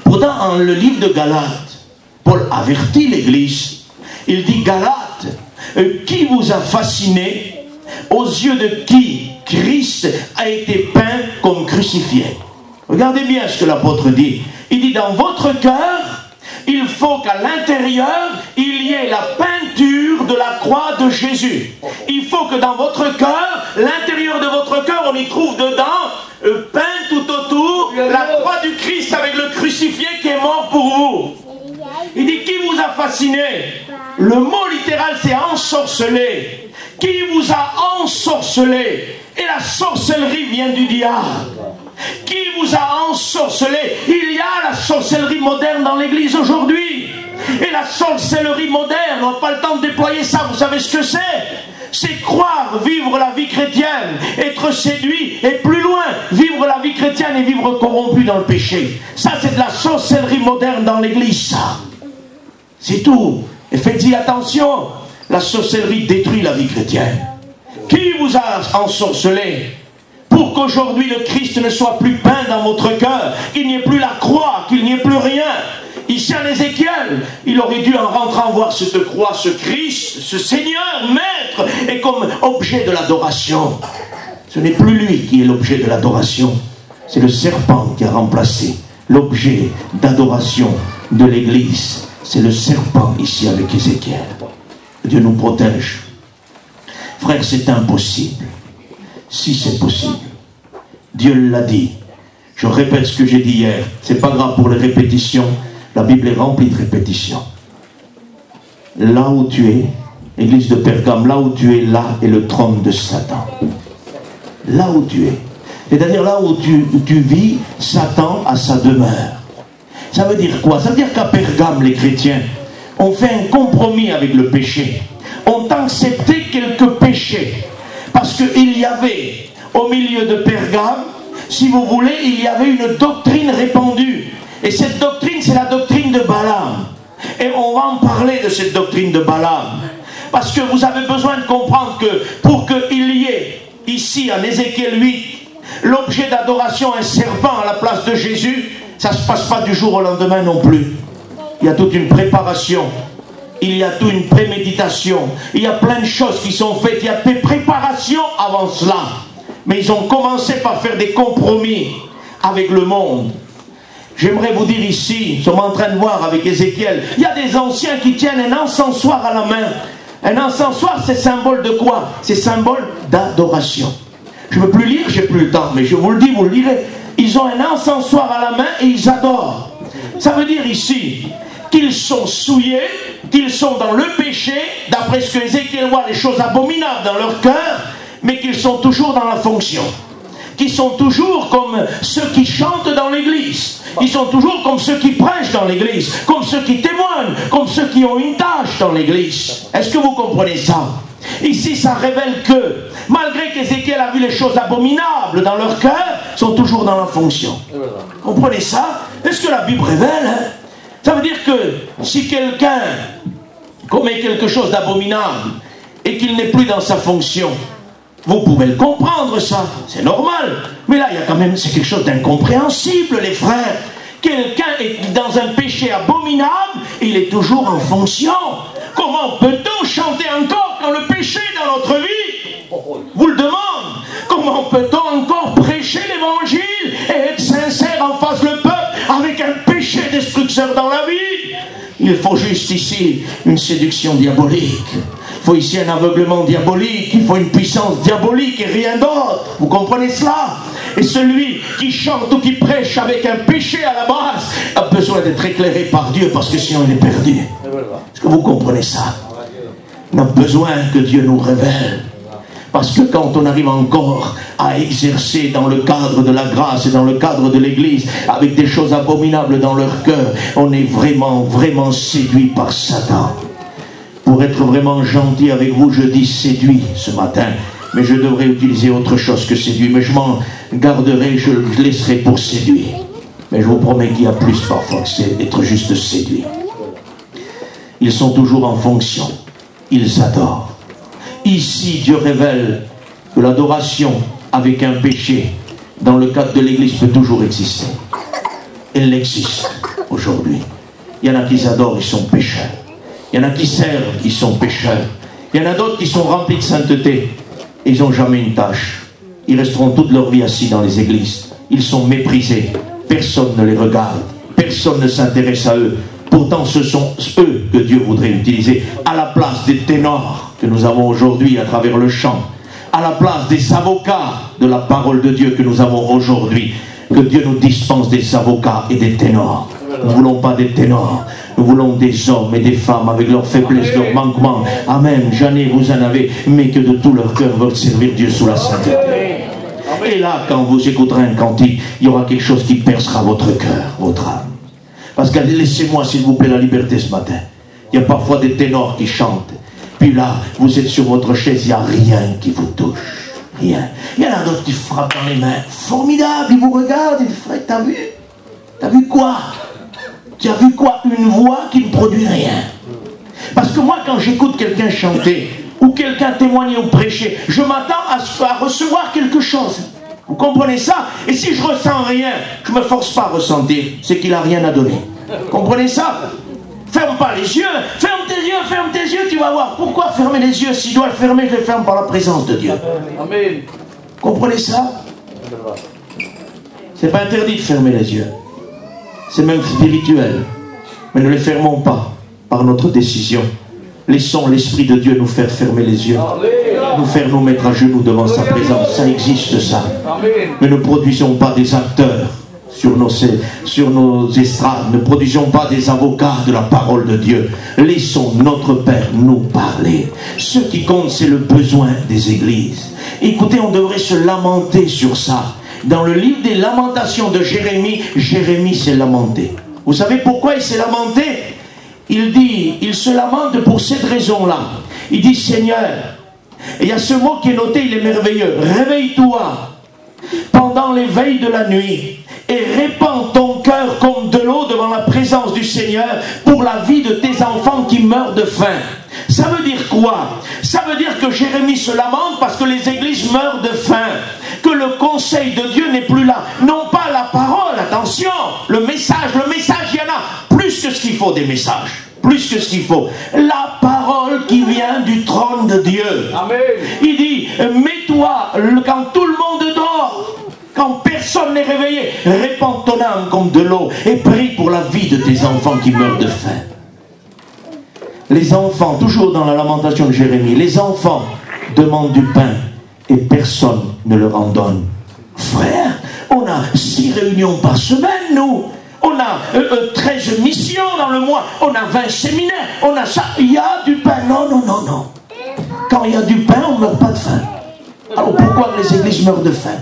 Pourtant, dans le livre de Galates, Paul avertit l'Église. Il dit, Galates, qui vous a fasciné, aux yeux de qui Christ a été peint comme crucifié? Regardez bien ce que l'apôtre dit. Il dit, dans votre cœur, il faut qu'à l'intérieur, il y ait la peinture de la croix de Jésus. Il faut que dans votre cœur, l'intérieur de votre cœur, on y trouve dedans, peint tout autour, Il dit, qui vous a fasciné? Le mot littéral, c'est ensorcelé. Qui vous a ensorcelé? Et la sorcellerie vient du diable. Qui vous a ensorcelé? Il y a la sorcellerie moderne dans l'église aujourd'hui. Et la sorcellerie moderne, on n'a pas le temps de déployer ça. Vous savez ce que c'est? C'est croire, vivre la vie chrétienne, être séduit, et plus loin, vivre la vie chrétienne et vivre corrompu dans le péché. Ça, c'est de la sorcellerie moderne dans l'église, ça. C'est tout. Et faites-y attention, la sorcellerie détruit la vie chrétienne. Qui vous a ensorcelé pour qu'aujourd'hui le Christ ne soit plus peint dans votre cœur, qu'il n'y ait plus la croix, qu'il n'y ait plus rien? Ici en Ézéchiel, il aurait dû en rentrant voir cette croix, ce Christ, ce Seigneur, Maître, et comme objet de l'adoration. Ce n'est plus lui qui est l'objet de l'adoration, c'est le serpent qui a remplacé l'objet d'adoration de l'Église. C'est le serpent ici avec Ézéchiel. Dieu nous protège. Frère, c'est impossible. Si c'est possible, Dieu l'a dit. Je répète ce que j'ai dit hier. C'est pas grave pour les répétitions. La Bible est remplie de répétitions. Là où tu es, l'église de Pergame, là où tu es, là est le trône de Satan. Là où tu es. C'est-à-dire là où tu vis, Satan a sa demeure. Ça veut dire quoi? Ça veut dire qu'à Pergame, les chrétiens ont fait un compromis avec le péché. Ont accepté quelques péchés. Parce qu'il y avait, au milieu de Pergame, si vous voulez, il y avait une doctrine répandue. Et cette doctrine, c'est la doctrine de Balaam. Et on va en parler de cette doctrine de Balaam. Parce que vous avez besoin de comprendre que pour qu'il y ait, ici, en Ézéchiel 8, l'objet d'adoration, un serpent à la place de Jésus, ça ne se passe pas du jour au lendemain non plus. Il y a toute une préparation. Il y a toute une préméditation. Il y a plein de choses qui sont faites. Il y a des préparations avant cela. Mais ils ont commencé par faire des compromis avec le monde. J'aimerais vous dire ici, nous sommes en train de voir avec Ézéchiel, il y a des anciens qui tiennent un encensoir à la main. Un encensoir, c'est symbole de quoi? C'est symbole d'adoration. Je ne veux plus lire, j'ai plus le temps, mais je vous le dis, vous le lirez. Ils ont un encensoir à la main et ils adorent. Ça veut dire ici qu'ils sont souillés, qu'ils sont dans le péché, d'après ce que Ézéchiel voit, les choses abominables dans leur cœur, mais qu'ils sont toujours dans la fonction. Qui sont toujours comme ceux qui chantent dans l'église. Ils sont toujours comme ceux qui prêchent dans l'église, comme ceux qui témoignent, comme ceux qui ont une tâche dans l'église. Est-ce que vous comprenez ça? Ici, ça révèle que, malgré qu'Ézéchiel a vu les choses abominables dans leur cœur, ils sont toujours dans la fonction. Comprenez ça? Est-ce que la Bible révèle, hein? Ça veut dire que si quelqu'un commet quelque chose d'abominable et qu'il n'est plus dans sa fonction, vous pouvez le comprendre, ça, c'est normal. Mais là, il y a quand même, c'est quelque chose d'incompréhensible, les frères. Quelqu'un est dans un péché abominable, il est toujours en fonction. Comment peut-on chanter encore quand le péché est dans notre vie? Vous le demande. Comment peut-on encore prêcher l'évangile et être sincère en face du peuple avec un péché destructeur dans la vie? Il faut juste ici une séduction diabolique. Il faut ici un aveuglement diabolique. Il faut une puissance diabolique et rien d'autre. Vous comprenez cela? Et celui qui chante ou qui prêche avec un péché à la base a besoin d'être éclairé par Dieu, parce que sinon il est perdu. Est-ce que vous comprenez ça? On a besoin que Dieu nous révèle. Parce que quand on arrive encore à exercer dans le cadre de la grâce et dans le cadre de l'église avec des choses abominables dans leur cœur, on est vraiment, vraiment séduit par Satan. Pour être vraiment gentil avec vous, je dis séduit ce matin, mais je devrais utiliser autre chose que séduit, mais je m'en garderai, je laisserai pour séduit. Mais je vous promets qu'il y a plus parfois que c'est être juste séduit. Ils sont toujours en fonction, ils adorent. Ici, Dieu révèle que l'adoration avec un péché, dans le cadre de l'église, peut toujours exister. Elle existe aujourd'hui. Il y en a qui adorent, ils sont pécheurs. Il y en a qui servent, ils sont pécheurs. Il y en a d'autres qui sont remplis de sainteté. Et ils n'ont jamais une tâche. Ils resteront toute leur vie assis dans les églises. Ils sont méprisés. Personne ne les regarde. Personne ne s'intéresse à eux. Pourtant, ce sont eux que Dieu voudrait utiliser à la place des ténors que nous avons aujourd'hui à travers le chant, à la place des avocats de la parole de Dieu que nous avons aujourd'hui. Que Dieu nous dispense des avocats et des ténors. Nous ne voulons pas des ténors, Nous voulons des hommes et des femmes avec leurs faiblesses, leurs manquements. Amen. J'en ai, vous en avez, mais que de tout leur cœur veulent servir Dieu sous la sainteté. Et là, quand vous écouterez un cantique, il y aura quelque chose qui percera votre cœur, votre âme. Parce que laissez-moi, s'il vous plaît, la liberté ce matin. Il y a parfois des ténors qui chantent. Puis là, vous êtes sur votre chaise, il n'y a rien qui vous touche. Rien. Il y en a d'autres qui frappent dans les mains. Formidable, ils vous regardent, ils disent, frère, t'as vu? T'as vu quoi? Tu as vu quoi? Une voix qui ne produit rien. Parce que moi, quand j'écoute quelqu'un chanter, ou quelqu'un témoigner ou prêcher, je m'attends à recevoir quelque chose. Vous comprenez ça? Et si je ressens rien, je ne me force pas à ressentir, c'est qu'il n'a rien à donner. Comprenez ça? Ferme pas les yeux, ferme tes yeux, tu vas voir. Pourquoi fermer les yeux? S'il doit le fermer, je le ferme par la présence de Dieu. Amen. Comprenez ça? C'est pas interdit de fermer les yeux. C'est même spirituel. Mais ne les fermons pas par notre décision. Laissons l'Esprit de Dieu nous faire fermer les yeux. Nous faire nous mettre à genoux devant sa présence. Ça existe ça. Mais ne produisons pas des acteurs sur nos estrades. Ne produisons pas des avocats de la parole de Dieu. Laissons notre Père nous parler. Ce qui compte, c'est le besoin des églises. Écoutez, on devrait se lamenter sur ça. Dans le livre des lamentations de Jérémie, Jérémie s'est lamenté. Vous savez pourquoi il s'est lamenté? Il dit, il se lamente pour cette raison-là. Il dit, Seigneur, et il y a ce mot qui est noté, il est merveilleux. Réveille-toi pendant les veilles de la nuit et répands ton cœur comme de l'eau devant la présence du Seigneur pour la vie de tes enfants qui meurent de faim. Ça veut dire quoi? Ça veut dire que Jérémie se lamente parce que les églises meurent de faim, que le conseil de Dieu n'est plus là. Non pas la parole, attention, le message, il y en a plus que ce qu'il faut des messages. Plus que ce qu'il faut. La parole qui vient du trône de Dieu. Amen. Il dit, mets-toi quand tout le monde dort, quand personne n'est réveillé, répands ton âme comme de l'eau et prie pour la vie de tes enfants qui meurent de faim. Les enfants, toujours dans la lamentation de Jérémie, les enfants demandent du pain et personne ne leur en donne. Frère, on a 6 réunions par semaine, nous. On a 13 missions dans le mois. On a 20 séminaires. On a ça. Il y a du pain. Non. Quand il y a du pain, on ne meurt pas de faim. Alors pourquoi les églises meurent de faim?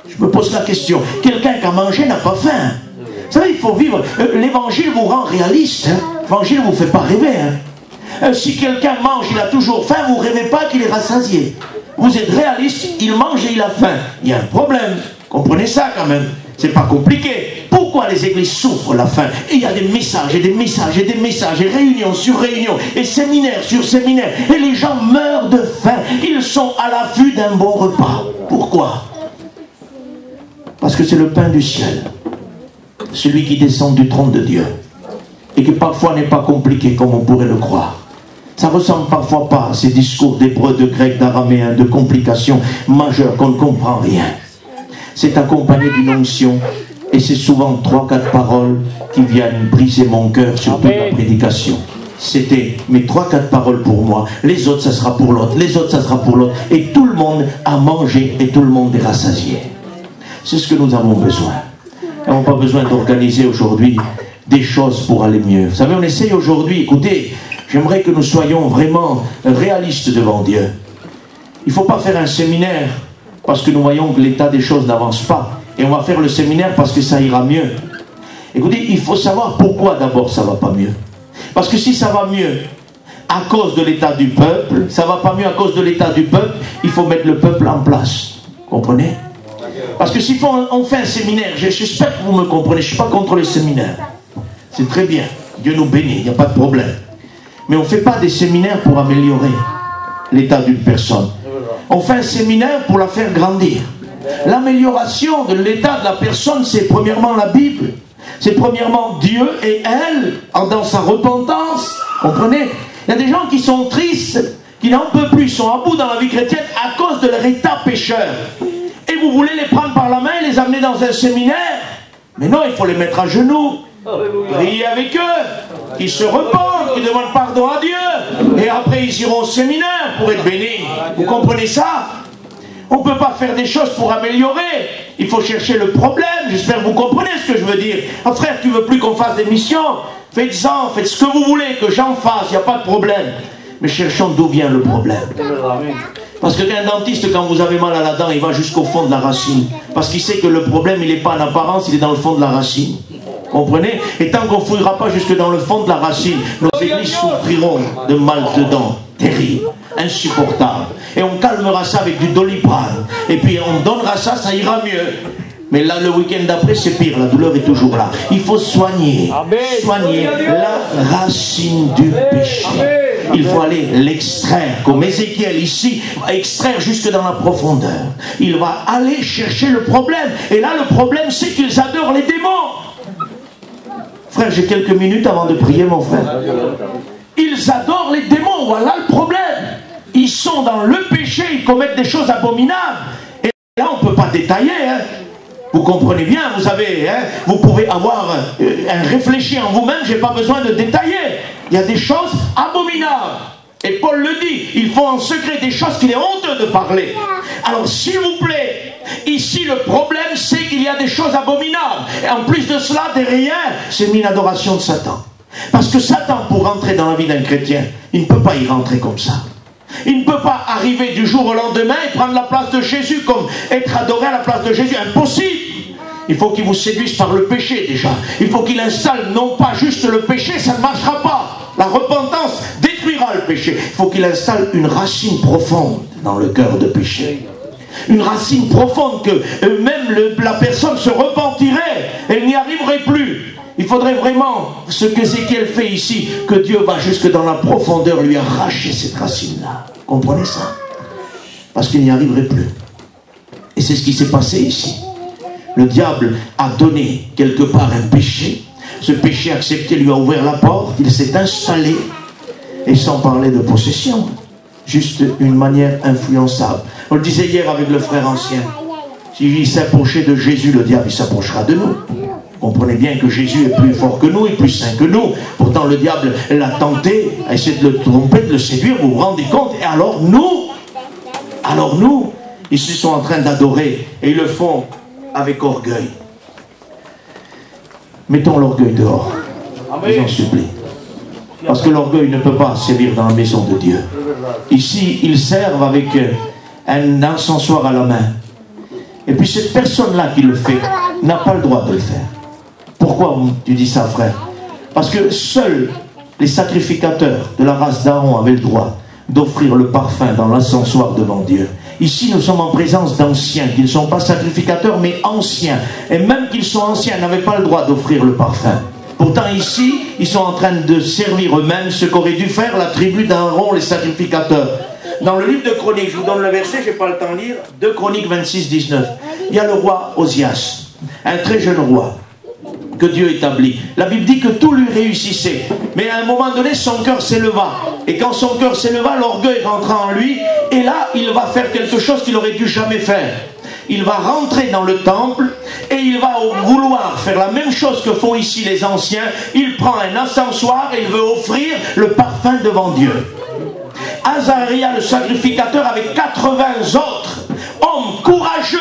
Je me pose la question. Quelqu'un qui a mangé n'a pas faim. Vous savez, il faut vivre. L'évangile vous rend réaliste. L'évangile ne vous fait pas rêver. Si quelqu'un mange, il a toujours faim, vous ne rêvez pas qu'il est rassasié. Vous êtes réaliste, il mange et il a faim. Il y a un problème. Comprenez ça quand même. C'est pas compliqué. Pourquoi les églises souffrent la faim? Et il y a des messages et des messages et des messages, et réunions sur réunions, et séminaires sur séminaires, et les gens meurent de faim. Ils sont à l'affût d'un bon repas. Pourquoi? Parce que c'est le pain du ciel, celui qui descend du trône de Dieu, et qui parfois n'est pas compliqué comme on pourrait le croire. Ça ressemble parfois pas à ces discours d'hébreux, de grec, d'araméen, de complications majeures qu'on ne comprend rien. C'est accompagné d'une onction, et c'est souvent 3-4 paroles qui viennent briser mon cœur sur toute la prédication. C'était mes 3-4 paroles pour moi, les autres ça sera pour l'autre, les autres ça sera pour l'autre, et tout le monde a mangé et tout le monde est rassasié. C'est ce que nous avons besoin. Nous n'avons pas besoin d'organiser aujourd'hui des choses pour aller mieux. Vous savez, on essaye aujourd'hui, écoutez, j'aimerais que nous soyons vraiment réalistes devant Dieu. Il ne faut pas faire un séminaire parce que nous voyons que l'état des choses n'avance pas. Et on va faire le séminaire parce que ça ira mieux. Écoutez, il faut savoir pourquoi d'abord ça ne va pas mieux. Parce que si ça va mieux à cause de l'état du peuple, ça ne va pas mieux à cause de l'état du peuple, il faut mettre le peuple en place. Vous comprenez? Parce que si on fait un séminaire, j'espère que vous me comprenez, je ne suis pas contre les séminaires. C'est très bien, Dieu nous bénit, il n'y a pas de problème. Mais on ne fait pas des séminaires pour améliorer l'état d'une personne. On fait un séminaire pour la faire grandir. L'amélioration de l'état de la personne, c'est premièrement la Bible. C'est premièrement Dieu et elle, dans sa repentance. Comprenez? Il y a des gens qui sont tristes, qui n'en peuvent plus, sont à bout dans la vie chrétienne à cause de leur état pécheur. Et vous voulez les prendre par la main et les amener dans un séminaire? Mais non, il faut les mettre à genoux. Prier avec eux, qu'ils se repentent, qu'ils demandent pardon à Dieu, et après ils iront au séminaire pour être bénis. Vous comprenez ça? On ne peut pas faire des choses pour améliorer. Il faut chercher le problème. J'espère que vous comprenez ce que je veux dire. Ah frère, tu veux plus qu'on fasse des missions? Faites-en, faites ce que vous voulez, que j'en fasse, il n'y a pas de problème. Mais cherchons d'où vient le problème. Parce qu'un dentiste, quand vous avez mal à la dent, il va jusqu'au fond de la racine. Parce qu'il sait que le problème, il n'est pas en apparence, il est dans le fond de la racine. Comprenez? Et tant qu'on ne fouillera pas jusque dans le fond de la racine, nos églises souffriront de mal de dents. Terrible, insupportable. Et on calmera ça avec du Doliprane. Et puis on donnera ça, ça ira mieux. Mais là, le week-end d'après, c'est pire, la douleur est toujours là. Il faut soigner la racine du péché. Il faut aller l'extraire, comme Ézéchiel ici, extraire jusque dans la profondeur. Il va aller chercher le problème. Et là, le problème, c'est qu'ils adorent les démons. Frère, j'ai quelques minutes avant de prier, mon frère. Ils adorent les démons, voilà le problème. Ils sont dans le péché, ils commettent des choses abominables. Et là, on ne peut pas détailler, hein. Vous comprenez bien, vous avez, hein, vous pouvez avoir un réfléchi en vous-même, je n'ai pas besoin de détailler. Il y a des choses abominables. Et Paul le dit, ils font en secret des choses qu'il est honteux de parler. Alors s'il vous plaît, ici le problème c'est qu'il y a des choses abominables. Et en plus de cela, derrière, c'est une adoration de Satan. Parce que Satan, pour rentrer dans la vie d'un chrétien, il ne peut pas y rentrer comme ça. Il ne peut pas arriver du jour au lendemain et prendre la place de Jésus, comme être adoré à la place de Jésus. Impossible. Il faut qu'il vous séduise par le péché déjà. Il faut qu'il installe non pas juste le péché, ça ne marchera pas. La repentance détruira le péché. Il faut qu'il installe une racine profonde dans le cœur de péché. Une racine profonde que même la personne se repentirait, elle n'y arriverait plus. Il faudrait vraiment, ce qu'Ézéchiel fait ici, que Dieu va jusque dans la profondeur lui arracher cette racine-là. Comprenez ça? Parce qu'il n'y arriverait plus. Et c'est ce qui s'est passé ici. Le diable a donné quelque part un péché. Ce péché accepté lui a ouvert la porte. Il s'est installé. Et sans parler de possession. Juste une manière influençable. On le disait hier avec le frère ancien. S'il s'approchait de Jésus, le diable s'approchera de nous. Comprenez bien que Jésus est plus fort que nous, est plus saint que nous. Pourtant le diable l'a tenté, a essayé de le tromper, de le séduire, vous vous rendez compte? Et alors nous, ils sont en train d'adorer, et ils le font avec orgueil. Mettons l'orgueil dehors, je vous en supplie. Parce que l'orgueil ne peut pas sévir dans la maison de Dieu. Ici, ils servent avec un encensoir à la main. Et puis cette personne-là qui le fait n'a pas le droit de le faire. Pourquoi tu dis ça, frère? Parce que seuls les sacrificateurs de la race d'Aaron avaient le droit d'offrir le parfum dans l'encensoir devant Dieu. Ici, nous sommes en présence d'anciens qui ne sont pas sacrificateurs, mais anciens. Et même qu'ils sont anciens, n'avaient pas le droit d'offrir le parfum. Pourtant, ici, ils sont en train de servir eux-mêmes ce qu'aurait dû faire la tribu d'Aaron, les sacrificateurs. Dans le livre de Chroniques, je vous donne le verset, je n'ai pas le temps de lire, 2 Chroniques 26, 19. Il y a le roi Osias, un très jeune roi, que Dieu établit. La Bible dit que tout lui réussissait. Mais à un moment donné, son cœur s'éleva. Et quand son cœur s'éleva, l'orgueil rentra en lui. Et là, il va faire quelque chose qu'il n'aurait dû jamais faire. Il va rentrer dans le temple et il va vouloir faire la même chose que font ici les anciens. Il prend un encensoir et il veut offrir le parfum devant Dieu. Azaria, le sacrificateur, avec 80 autres hommes courageux,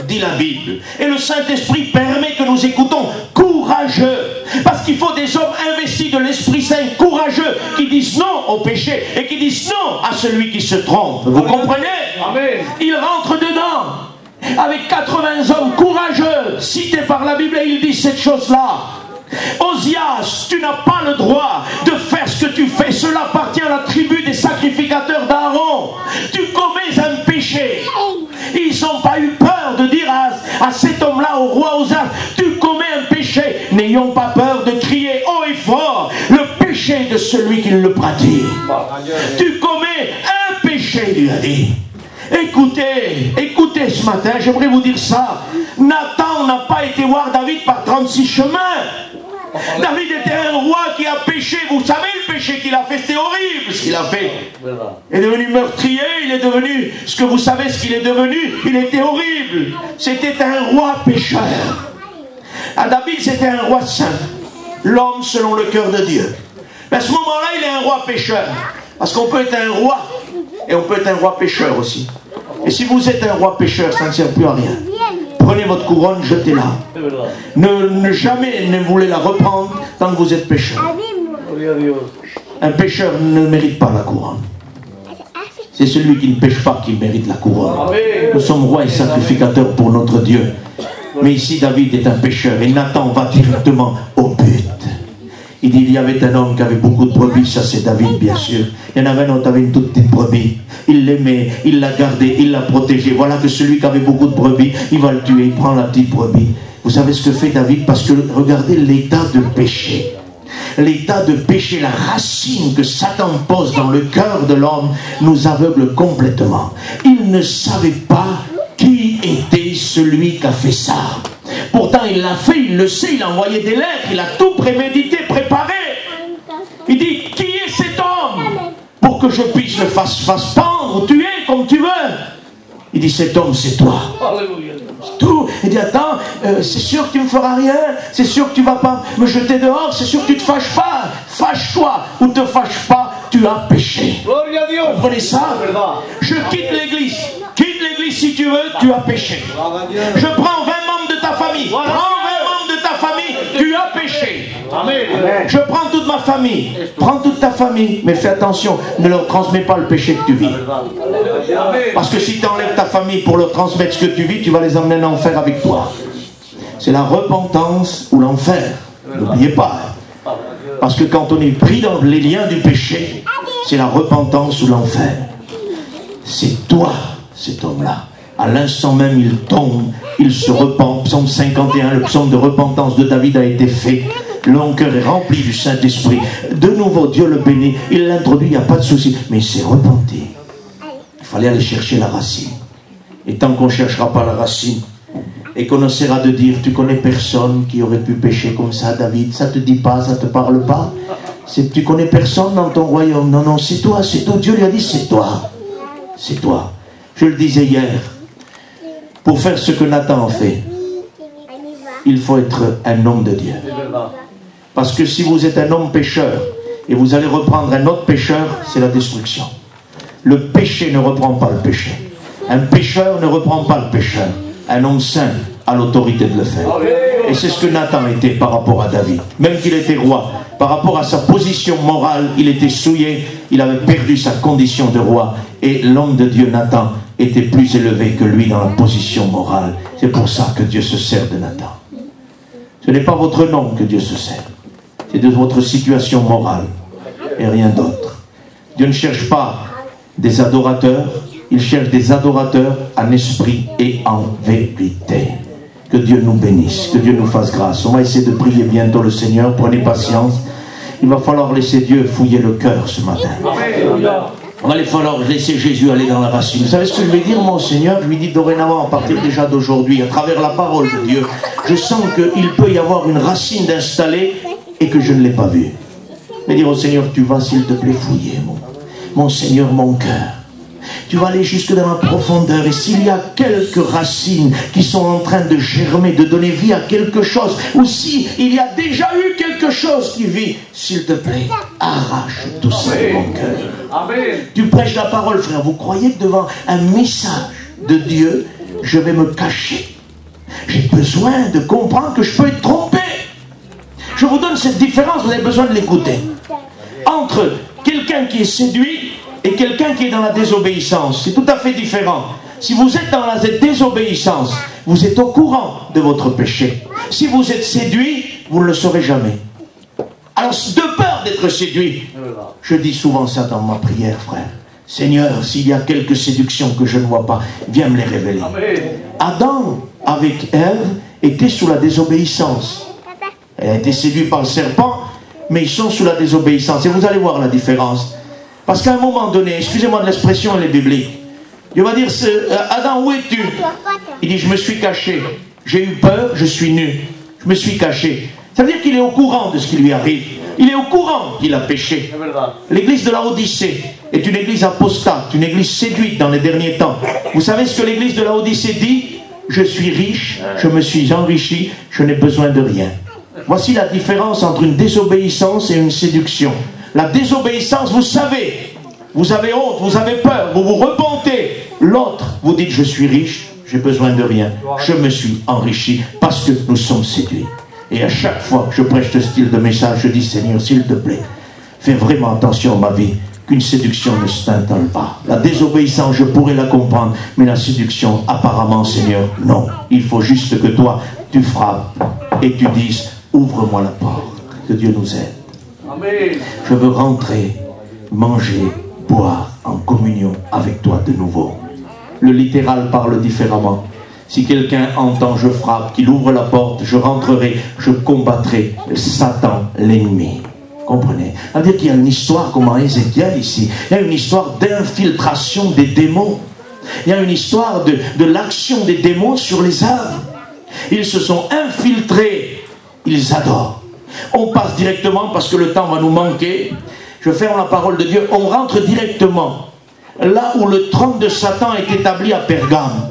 dit la Bible. Et le Saint-Esprit permet que nous écoutons courageux. Parce qu'il faut des hommes investis de l'Esprit Saint, courageux, qui disent non au péché et qui disent non à celui qui se trompe. Vous comprenez? Amen. Il rentre dedans avec 80 hommes courageux, cités par la Bible, et il dit cette chose-là. Osias, tu n'as pas le droit de faire ce que tu fais. Cela appartient à la tribu des sacrificateurs d'Aaron. Tu commets un péché. Ils n'ont pas eu peur de dire à cet homme-là, au roi Osias, tu commets un péché. N'ayons pas peur de crier haut et fort le péché de celui qui le pratique. Tu commets un péché, lui a dit. Écoutez ce matin, j'aimerais vous dire ça. Nathan n'a pas été voir David par 36 chemins. David était un roi qui a péché. Vous savez le péché qu'il a fait, c'était horrible ce qu'il a fait. Il est devenu meurtrier, il est devenu, ce que vous savez ce qu'il est devenu, il était horrible. C'était un roi pécheur. À David, c'était un roi saint. L'homme selon le cœur de Dieu. Mais à ce moment-là, il est un roi pécheur. Parce qu'on peut être un roi et on peut être un roi pécheur aussi. Et si vous êtes un roi pécheur, ça ne sert plus à rien. prenez votre couronne, jetez-la. Es verdad. Ne jamais ne voulez la reprendre tant que vous êtes pécheur. Gloria a Dios. Un pécheur ne mérite pas la couronne. C'est celui qui ne pêche pas qui mérite la couronne. Amen. Nous sommes rois et sacrificateurs pour notre Dieu. Mais ici, David est un pécheur et Nathan va directement au but. Il dit, il y avait un homme qui avait beaucoup de brebis, ça c'est David bien sûr. Il y en avait un autre qui avait une toute petite brebis. Il l'aimait, il l'a gardé, il l'a protégé. Voilà que celui qui avait beaucoup de brebis, il va le tuer, il prend la petite brebis. Vous savez ce que fait David? Parce que regardez l'état de péché. L'état de péché, la racine que Satan pose dans le cœur de l'homme nous aveugle complètement. Il ne savait pas qui était celui qui a fait ça. Pourtant il l'a fait, il le sait, il a envoyé des lettres, il a tout prémédité, préparé. Il dit, qui est cet homme pour que je puisse le fasse pendre ou tuer comme tu veux? Il dit, cet homme c'est toi. Alléluia. Tout. Il dit, attends, c'est sûr que tu ne me feras rien, c'est sûr que tu ne vas pas me jeter dehors, c'est sûr que tu ne te fâches pas. Fâche-toi ou te fâche pas, tu as péché. Gloria a Dios. Vous comprenez ça? Es verdad. Je quitte l'église. Quitte l'église si tu veux, tu as péché. Je prends 20 membres de ta famille. Prends 20 membres de ta famille, tu as péché. Amen. Je prends toute ma famille. Prends toute ta famille. Mais fais attention, ne leur transmets pas le péché que tu vis. Amen. Parce que si tu enlèves ta famille pour leur transmettre ce que tu vis, tu vas les emmener en enfer avec toi. C'est la repentance ou l'enfer. N'oubliez pas. Parce que quand on est pris dans les liens du péché, c'est la repentance ou l'enfer. C'est toi, cet homme-là. À l'instant même, il tombe, il se repent. Psaume 51, le psaume de repentance de David a été fait. Mon cœur est rempli du Saint-Esprit. De nouveau, Dieu le bénit. Il l'introduit, il n'y a pas de souci. Mais il s'est repenti. Il fallait aller chercher la racine. Et tant qu'on ne cherchera pas la racine, et qu'on essaiera de dire, tu connais personne qui aurait pu pécher comme ça, David, ça te dit pas, ça te parle pas, tu connais personne dans ton royaume, non, non, c'est toi, c'est tout. Dieu lui a dit, c'est toi, c'est toi. Je le disais hier, pour faire ce que Nathan a fait, il faut être un homme de Dieu. Es verdad. Parce que si vous êtes un homme pécheur, et vous allez reprendre un autre pécheur, c'est la destruction. Le péché ne reprend pas le péché. Un pécheur ne reprend pas le pécheur. Un homme saint a l'autorité de le faire. Et c'est ce que Nathan était par rapport à David. Même qu'il était roi, par rapport à sa position morale, il était souillé, il avait perdu sa condition de roi. Et l'homme de Dieu, Nathan, était plus élevé que lui dans la position morale. C'est pour ça que Dieu se sert de Nathan. Ce n'est pas votre nom que Dieu se sert. C'est de votre situation morale et rien d'autre. Dieu ne cherche pas des adorateurs, il cherche des adorateurs en esprit et en vérité. Que Dieu nous bénisse, que Dieu nous fasse grâce. On va essayer de prier bientôt le Seigneur, prenez patience. Il va falloir laisser Dieu fouiller le cœur ce matin. On va falloir laisser Jésus aller dans la racine. Vous savez ce que je vais dire, mon Seigneur? Je lui dis dorénavant, à partir déjà d'aujourd'hui, à travers la parole de Dieu, je sens qu'il peut y avoir une racine d'installer et que je ne l'ai pas vue. Mais dire au Seigneur, tu vas s'il te plaît fouiller, mon Seigneur, mon cœur. Tu vas aller jusque dans la profondeur, et s'il y a quelques racines qui sont en train de germer, de donner vie à quelque chose, ou si il y a déjà eu quelque chose qui vit, s'il te plaît, arrache tout ça de mon cœur. Amen. Tu prêches la parole, frère. Vous croyez que devant un message de Dieu, je vais me cacher? J'ai besoin de comprendre que je peux être trompé. Je vous donne cette différence, vous avez besoin de l'écouter. Entre quelqu'un qui est séduit et quelqu'un qui est dans la désobéissance, c'est tout à fait différent. Si vous êtes dans la désobéissance, vous êtes au courant de votre péché. Si vous êtes séduit, vous ne le saurez jamais. Alors, de peur d'être séduit, je dis souvent ça dans ma prière, frère. Seigneur, s'il y a quelques séductions que je ne vois pas, viens me les révéler. Amen. Adam, avec Ève, était sous la désobéissance. Elle a été séduite par le serpent, mais ils sont sous la désobéissance. Et vous allez voir la différence. Parce qu'à un moment donné, excusez-moi de l'expression, elle est biblique. Dieu va dire, Adam, où es-tu? Il dit, je me suis caché. J'ai eu peur, je suis nu. Je me suis caché. Ça veut dire qu'il est au courant de ce qui lui arrive. Il est au courant qu'il a péché. Es verdad. L'église de la Odyssée est une église apostate, une église séduite dans les derniers temps. Vous savez ce que l'église de la Odyssée dit? Je suis riche, je me suis enrichi, je n'ai besoin de rien. Voici la différence entre une désobéissance et une séduction. La désobéissance, vous savez, vous avez honte, vous avez peur, vous vous repentez. L'autre, vous dites, je suis riche, j'ai besoin de rien. Je me suis enrichi parce que nous sommes séduits. Et à chaque fois que je prêche ce style de message, je dis, Seigneur, s'il te plaît, fais vraiment attention à ma vie, qu'une séduction ne s'installe pas. La désobéissance, je pourrais la comprendre, mais la séduction, apparemment, Seigneur, non. Il faut juste que toi, tu frappes et tu dises, ouvre-moi la porte, que Dieu nous aide. Amen. Je veux rentrer, manger, boire en communion avec toi de nouveau. Le littéral parle différemment. Si quelqu'un entend, je frappe, qu'il ouvre la porte, je rentrerai, je combattrai Satan, l'ennemi. Comprenez? C'est-à-dire qu'il y a une histoire comme en Ézéchiel ici. Il y a une histoire d'infiltration des démons. Il y a une histoire de l'action des démons sur les âmes. Ils se sont infiltrés. Ils adorent. On passe directement, parce que le temps va nous manquer. Je ferme la parole de Dieu. On rentre directement là où le trône de Satan est établi à Pergame.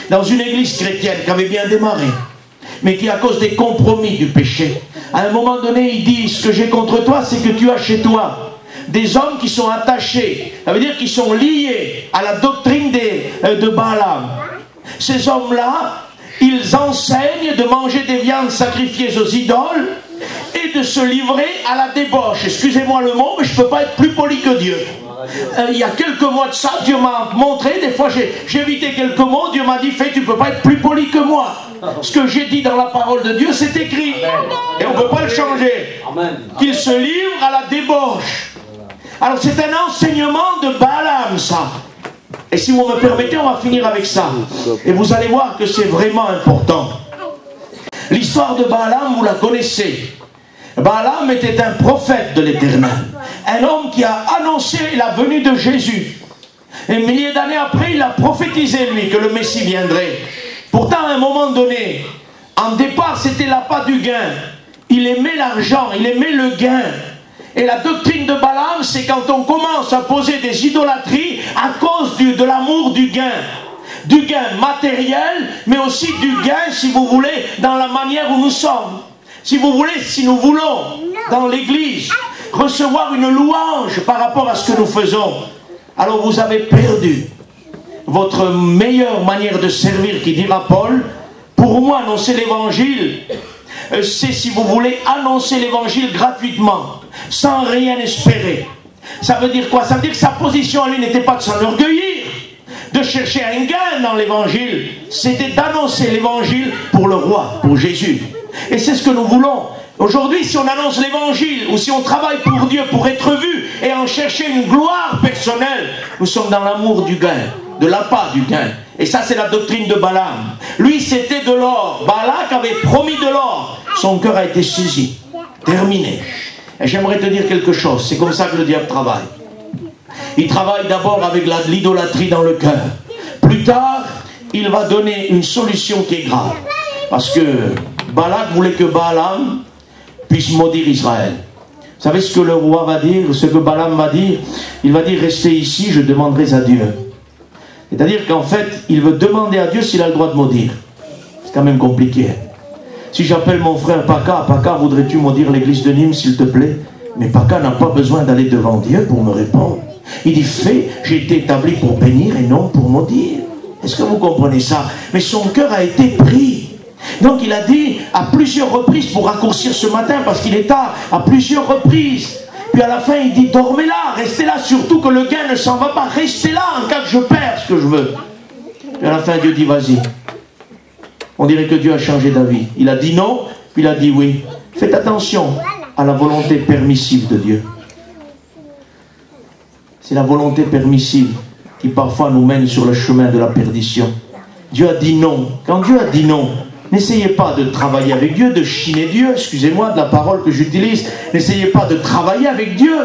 Dans une église chrétienne qui avait bien démarré, mais qui, à cause des compromis du péché, à un moment donné, il dit, ce que j'ai contre toi, c'est que tu as chez toi des hommes qui sont attachés, ça veut dire qu'ils sont liés à la doctrine de Balaam. Ces hommes-là, ils enseignent de manger des viandes sacrifiées aux idoles et de se livrer à la débauche. Excusez-moi le mot, mais je ne peux pas être plus poli que Dieu. Il y a quelques mois de ça, Dieu m'a montré, des fois j'ai évité quelques mots, Dieu m'a dit, fais, tu ne peux pas être plus poli que moi. Ce que j'ai dit dans la parole de Dieu, c'est écrit. Et on ne peut pas le changer. Qu'il se livre à la débauche. Alors c'est un enseignement de Balaam, ça. Et si vous me permettez, on va finir avec ça. Et vous allez voir que c'est vraiment important. L'histoire de Balaam, vous la connaissez. Balaam était un prophète de l'Éternel. Un homme qui a annoncé la venue de Jésus. Et milliers d'années après, il a prophétisé, lui, que le Messie viendrait. Pourtant, à un moment donné, en départ, c'était l'appât du gain. Il aimait l'argent, il aimait le gain. Et la doctrine de Balaam, c'est quand on commence à poser des idolâtries à cause de l'amour du gain. Du gain matériel, mais aussi du gain, si vous voulez, dans la manière où nous sommes. Si vous voulez, si nous voulons, dans l'église, recevoir une louange par rapport à ce que nous faisons, alors vous avez perdu votre meilleure manière de servir, qui dira Paul. Pour moi, annoncer l'évangile, c'est, si vous voulez, annoncer l'évangile gratuitement, sans rien espérer. Ça veut dire quoi? Ça veut dire que sa position à lui n'était pas de s'enorgueillir, de chercher un gain dans l'évangile, c'était d'annoncer l'évangile pour le roi, pour Jésus. Et c'est ce que nous voulons. Aujourd'hui, si on annonce l'évangile, ou si on travaille pour Dieu, pour être vu, et en chercher une gloire personnelle, nous sommes dans l'amour du gain, de l'appât du gain. Et ça, c'est la doctrine de Balaam. Lui, c'était de l'or. Balak avait promis de l'or. Son cœur a été saisi. Terminé. Et j'aimerais te dire quelque chose. C'est comme ça que le diable travaille. Il travaille d'abord avec l'idolâtrie dans le cœur. Plus tard, il va donner une solution qui est grave. Parce que Balak voulait que Balaam puisse maudire Israël. Vous savez ce que le roi va dire, ce que Balaam va dire? Il va dire, restez ici, je demanderai à Dieu. C'est-à-dire qu'en fait, il veut demander à Dieu s'il a le droit de maudire. C'est quand même compliqué. Si j'appelle mon frère Paka, Paka, voudrais-tu maudire l'église de Nîmes, s'il te plaît? Mais Paka n'a pas besoin d'aller devant Dieu pour me répondre. Il dit, fais, j'ai été établi pour bénir et non pour maudire. Est-ce que vous comprenez ça? Mais son cœur a été pris. Donc il a dit à plusieurs reprises, pour raccourcir ce matin, parce qu'il est tard, à plusieurs reprises. Puis à la fin, il dit, dormez là, restez là, surtout que le gain ne s'en va pas. Restez là en cas que je perds ce que je veux. Puis à la fin, Dieu dit, vas-y. On dirait que Dieu a changé d'avis. Il a dit non, puis il a dit oui. Faites attention à la volonté permissive de Dieu. C'est la volonté permissive qui parfois nous mène sur le chemin de la perdition. Dieu a dit non. Quand Dieu a dit non, n'essayez pas de travailler avec Dieu, de chiner Dieu, excusez-moi de la parole que j'utilise, n'essayez pas de travailler avec Dieu.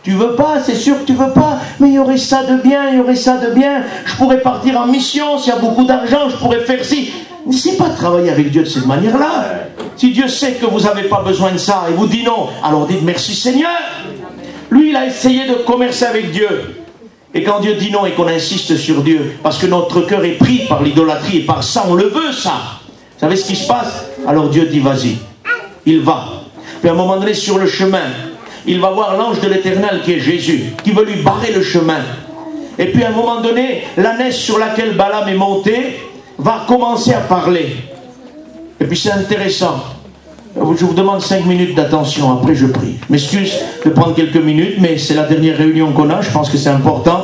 Tu veux pas, c'est sûr que tu veux pas, mais il y aurait ça de bien, il y aurait ça de bien, je pourrais partir en mission, s'il y a beaucoup d'argent, je pourrais faire ci. N'essayez pas de travailler avec Dieu de cette manière-là. Si Dieu sait que vous n'avez pas besoin de ça et vous dit non, alors dites merci Seigneur. Lui, il a essayé de commercer avec Dieu. Et quand Dieu dit non et qu'on insiste sur Dieu, parce que notre cœur est pris par l'idolâtrie et par ça, on le veut ça. Vous savez ce qui se passe? Alors Dieu dit vas-y. Il va. Puis à un moment donné, sur le chemin, il va voir l'ange de l'Éternel qui est Jésus, qui veut lui barrer le chemin. Et puis à un moment donné, l'ânesse sur laquelle Balaam est monté, va commencer à parler. Et puis c'est intéressant. Je vous demande 5 minutes d'attention, après je prie. Je m'excuse de prendre quelques minutes, mais c'est la dernière réunion qu'on a, je pense que c'est important.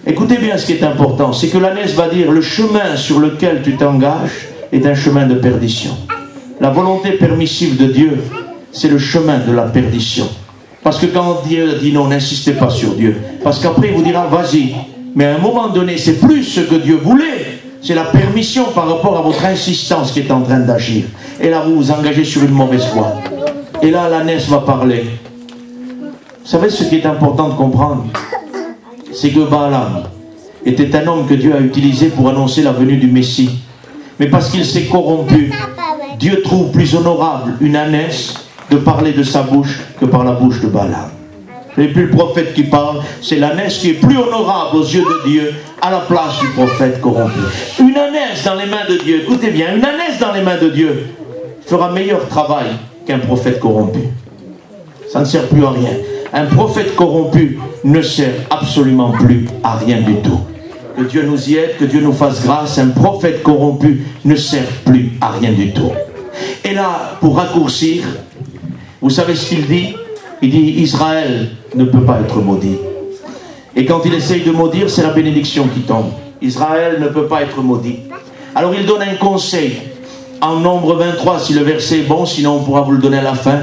Écoutez bien ce qui est important, c'est que l'ânesse va dire, le chemin sur lequel tu t'engages est un chemin de perdition. La volonté permissive de Dieu, c'est le chemin de la perdition. Parce que quand Dieu dit non, n'insistez pas sur Dieu. Parce qu'après il vous dira, vas-y. Mais à un moment donné, c'est plus ce que Dieu voulait. C'est la permission par rapport à votre insistance qui est en train d'agir. Et là, vous vous engagez sur une mauvaise voie. Et là, l'ânesse va parler. Vous savez ce qui est important de comprendre? C'est que Balaam était un homme que Dieu a utilisé pour annoncer la venue du Messie. Mais parce qu'il s'est corrompu, Dieu trouve plus honorable une ânesse de parler de sa bouche que par la bouche de Balaam. Et puis le prophète qui parle, c'est l'ânesse qui est plus honorable aux yeux de Dieu à la place du prophète corrompu. Une ânesse dans les mains de Dieu, écoutez bien, une ânesse dans les mains de Dieu fera meilleur travail qu'un prophète corrompu. Ça ne sert plus à rien. Un prophète corrompu ne sert absolument plus à rien du tout. Que Dieu nous y aide, que Dieu nous fasse grâce. Un prophète corrompu ne sert plus à rien du tout. Et là, pour raccourcir, vous savez ce qu'il dit? Il dit, Israël ne peut pas être maudit. Et quand il essaye de maudire, c'est la bénédiction qui tombe. Israël ne peut pas être maudit. Alors il donne un conseil. En Nombre 23, si le verset est bon, sinon on pourra vous le donner à la fin.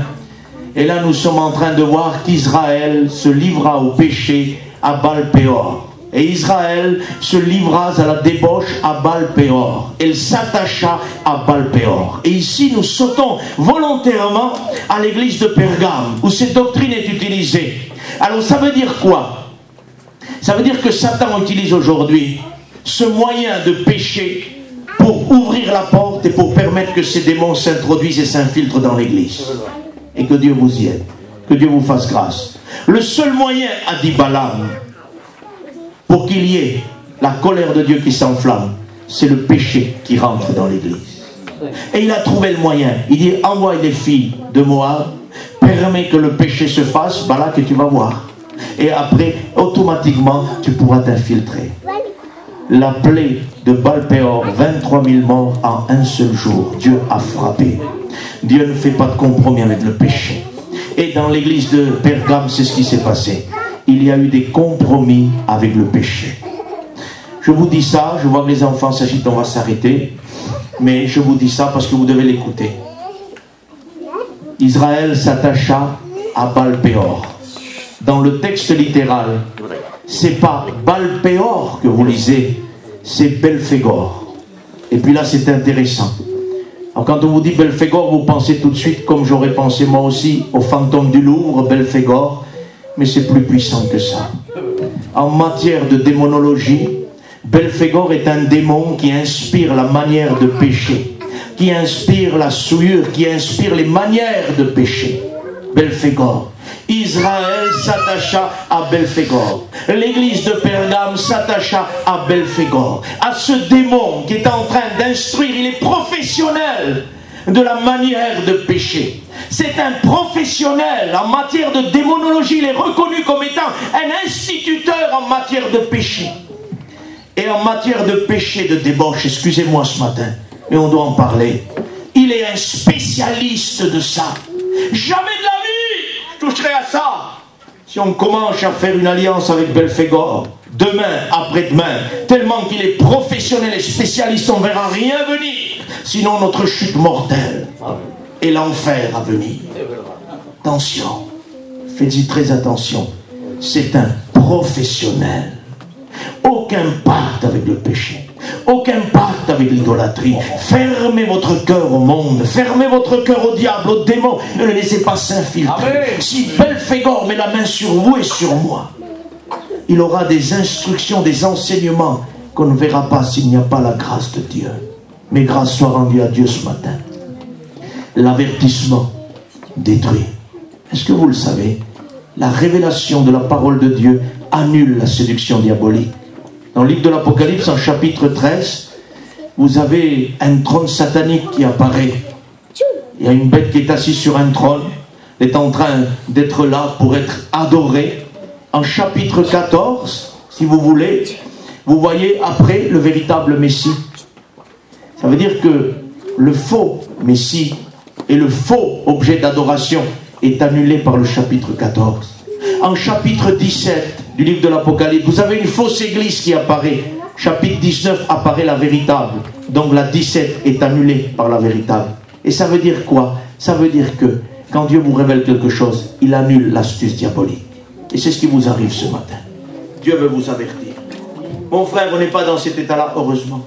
Et là, nous sommes en train de voir qu'Israël se livra au péché à Baal-Péor. Et Israël se livra à la débauche à Baal-Péor. Elle s'attacha à Baal-Péor. Et ici, nous sautons volontairement à l'église de Pergame, où cette doctrine est utilisée. Alors, ça veut dire quoi? Ça veut dire que Satan utilise aujourd'hui ce moyen de péché pour ouvrir la porte et pour permettre que ces démons s'introduisent et s'infiltrent dans l'église. Et que Dieu vous y aide. Que Dieu vous fasse grâce. Le seul moyen, a dit Balaam, pour qu'il y ait la colère de Dieu qui s'enflamme, c'est le péché qui rentre dans l'église. Et il a trouvé le moyen. Il dit, envoie les filles de Moab, permets que le péché se fasse, Balak, et tu vas voir. Et après, automatiquement, tu pourras t'infiltrer. La plaie de Baal-Péor, 23 000 morts en un seul jour. Dieu a frappé. Dieu ne fait pas de compromis avec le péché. Et dans l'église de Pergame, c'est ce qui s'est passé. Il y a eu des compromis avec le péché. Je vous dis ça, je vois que les enfants s'agitent, on va s'arrêter. Mais je vous dis ça parce que vous devez l'écouter. Israël s'attacha à Baal-Péor. Dans le texte littéral, c'est pas Baal-Péor que vous lisez, c'est Belphégor. Et puis là, c'est intéressant. Alors, quand on vous dit Belphégor, vous pensez tout de suite, comme j'aurais pensé moi aussi, au fantôme du Louvre, Belphégor. Mais c'est plus puissant que ça. En matière de démonologie, Belphégor est un démon qui inspire la manière de pécher, qui inspire la souillure, qui inspire les manières de pécher. Belphégor. Israël s'attacha à Belphégor. L'église de Pergame s'attacha à Belphégor. À ce démon qui est en train d'instruire, il est professionnel de la manière de pécher. C'est un professionnel en matière de démonologie. Il est reconnu comme étant un instituteur en matière de péché. Et en matière de péché, de débauche, excusez-moi ce matin, mais on doit en parler. Il est un spécialiste de ça. Jamais de la vie je toucherai à ça. Si on commence à faire une alliance avec Belphégor, demain, après-demain, tellement qu'il est professionnel et spécialiste, on ne verra rien venir. Sinon notre chute mortelle et l'enfer à venir. Attention, faites-y très attention. C'est un professionnel. Aucun pacte avec le péché. Aucun pacte avec l'idolâtrie. Fermez votre cœur au monde. Fermez votre cœur au diable, au démon. Ne le laissez pas s'infiltrer. Si Belphégor met la main sur vous et sur moi, il aura des instructions, des enseignements qu'on ne verra pas s'il n'y a pas la grâce de Dieu. Mais grâce soit rendue à Dieu ce matin. L'avertissement détruit. Est-ce que vous le savez? La révélation de la parole de Dieu annule la séduction diabolique. Dans le livre de l'Apocalypse, en chapitre 13, vous avez un trône satanique qui apparaît. Il y a une bête qui est assise sur un trône, est en train d'être là pour être adorée. En chapitre 14, si vous voulez, Vous voyez après le véritable Messie. Ça veut dire que le faux Messie et le faux objet d'adoration est annulé par le chapitre 14. En chapitre 17 du livre de l'Apocalypse, vous avez une fausse église qui apparaît. Chapitre 19 apparaît la véritable. Donc la 17 est annulée par la véritable. Et ça veut dire quoi? Ça veut dire que quand Dieu vous révèle quelque chose, il annule l'astuce diabolique. Et c'est ce qui vous arrive ce matin. Dieu veut vous avertir. Mon frère, on n'est pas dans cet état-là, heureusement.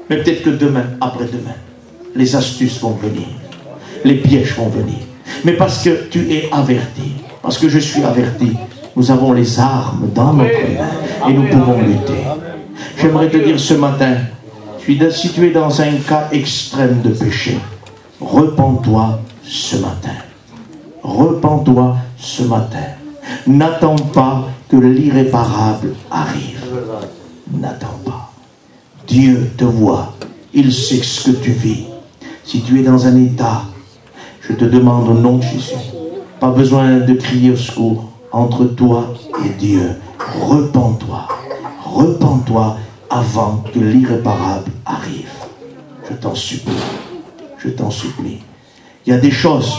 Mais peut-être que demain, après-demain, les astuces vont venir. Les pièges vont venir. Mais parce que tu es averti, parce que je suis averti, nous avons les armes dans notre main et nous pouvons lutter. J'aimerais te dire ce matin, si tu es dans un cas extrême de péché, repens-toi ce matin. Repens-toi ce matin. N'attends pas que l'irréparable arrive. N'attends pas. Dieu te voit. Il sait ce que tu vis. Si tu es dans un état, je te demande au nom de Jésus, pas besoin de crier au secours. Entre toi et Dieu, repens-toi. Repens-toi avant que l'irréparable arrive. Je t'en supplie. Je t'en supplie. Il y a des choses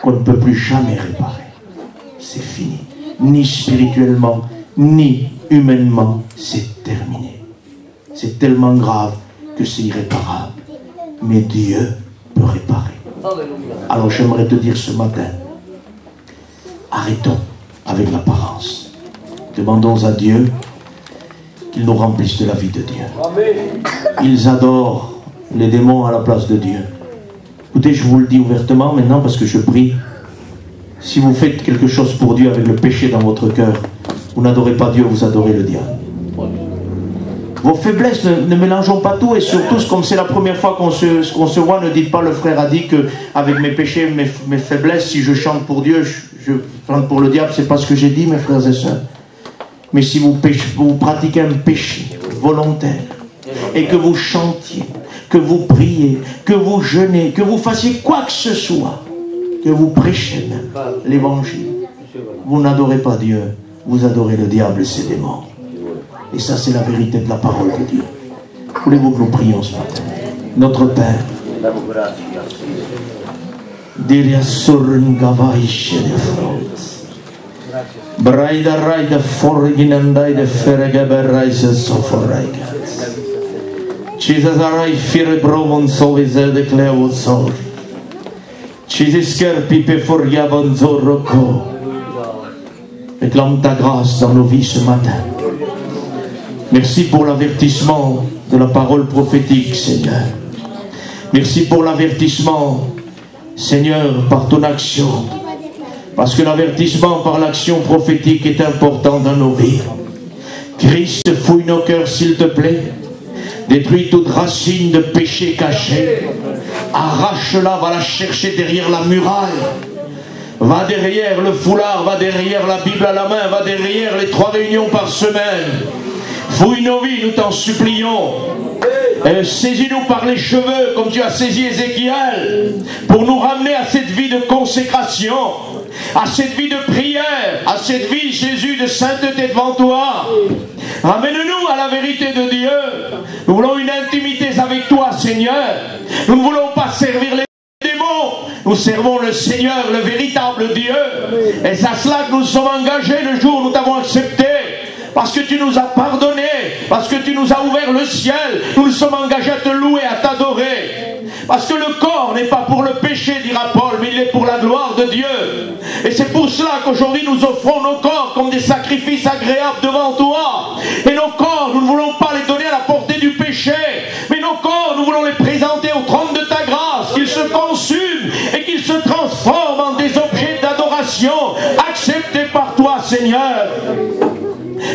qu'on ne peut plus jamais réparer. C'est fini. Ni spirituellement, ni humainement, c'est terminé. C'est tellement grave que c'est irréparable. Mais Dieu peut réparer. Alors j'aimerais te dire ce matin, arrêtons avec l'apparence. Demandons à Dieu qu'il nous remplisse de la vie de Dieu. Ils adorent les démons à la place de Dieu. Écoutez, je vous le dis ouvertement maintenant parce que je prie. Si vous faites quelque chose pour Dieu avec le péché dans votre cœur, vous n'adorez pas Dieu, vous adorez le diable. Vos faiblesses, ne mélangeons pas tout, et surtout, comme c'est la première fois qu'on se voit, ne dites pas le frère a dit que avec mes péchés, mes faiblesses, si je chante pour Dieu, je chante pour le diable, c'est pas ce que j'ai dit, mes frères et sœurs. Mais si vous pratiquez un péché volontaire, et que vous chantiez, que vous priez, que vous jeûnez, que vous fassiez quoi que ce soit, que vous prêchez même l'évangile, vous n'adorez pas Dieu, vous adorez le diable et ses démons. Et ça, c'est la vérité de la parole de Dieu. Voulez-vous que nous prions ce matin? Notre Père, réclame ta grâce dans nos vies ce matin. Merci pour l'avertissement de la parole prophétique, Seigneur. Merci pour l'avertissement, Seigneur, par ton action. Parce que l'avertissement par l'action prophétique est important dans nos vies. Christ, fouille nos cœurs, s'il te plaît. Détruis toute racine de péché caché. Arrache-la, va la chercher derrière la muraille. Va derrière le foulard, va derrière la Bible à la main, va derrière les 3 réunions par semaine. Fouille nos vies, nous t'en supplions. Saisis-nous par les cheveux, comme tu as saisi Ézéchiel, pour nous ramener à cette vie de consécration, à cette vie de prière, à cette vie, Jésus, de sainteté devant toi. Ramène-nous à la vérité de Dieu. Nous voulons une intimité avec toi, Seigneur. Nous ne voulons pas servir les démons. Nous servons le Seigneur, le véritable Dieu. Et c'est à cela que nous sommes engagés le jour où nous t'avons accepté. Parce que tu nous as pardonné, parce que tu nous as ouvert le ciel, nous nous sommes engagés à te louer, à t'adorer. Parce que le corps n'est pas pour le péché, dira Paul, mais il est pour la gloire de Dieu. Et c'est pour cela qu'aujourd'hui nous offrons nos corps comme des sacrifices agréables devant toi. Et nos corps, nous ne voulons pas les donner à la portée du péché, mais nos corps, nous voulons les présenter au trône de ta grâce, qu'ils se consument et qu'ils se transforment en des objets d'adoration acceptés par toi, Seigneur.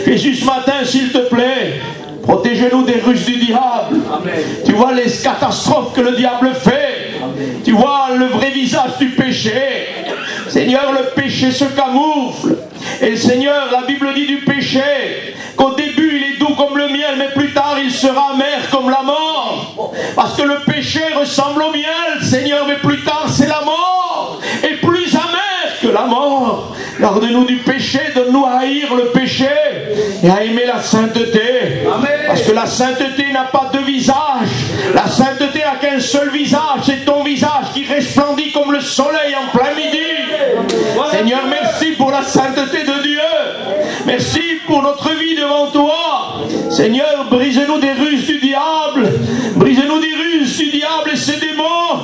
Jésus, ce matin, s'il te plaît, protège-nous des ruses du diable. Amen. Tu vois les catastrophes que le diable fait. Amen. Tu vois le vrai visage du péché. Seigneur, le péché se camoufle. Et Seigneur, la Bible dit du péché qu'au début il est doux comme le miel, mais plus tard il sera amer comme la mort. Parce que le péché ressemble au miel, Seigneur, mais plus tard c'est la mort. Et plus amer que la mort. Garde-nous du péché, donne-nous à haïr le péché. et à aimer la sainteté. Parce que la sainteté n'a pas de visage. La sainteté n'a qu'un seul visage, c'est ton visage qui resplendit comme le soleil en plein midi. Seigneur, merci pour la sainteté de Dieu. Merci pour notre vie devant toi. Seigneur, brise-nous des ruses du diable. Brise-nous des ruses du diable et ses démons.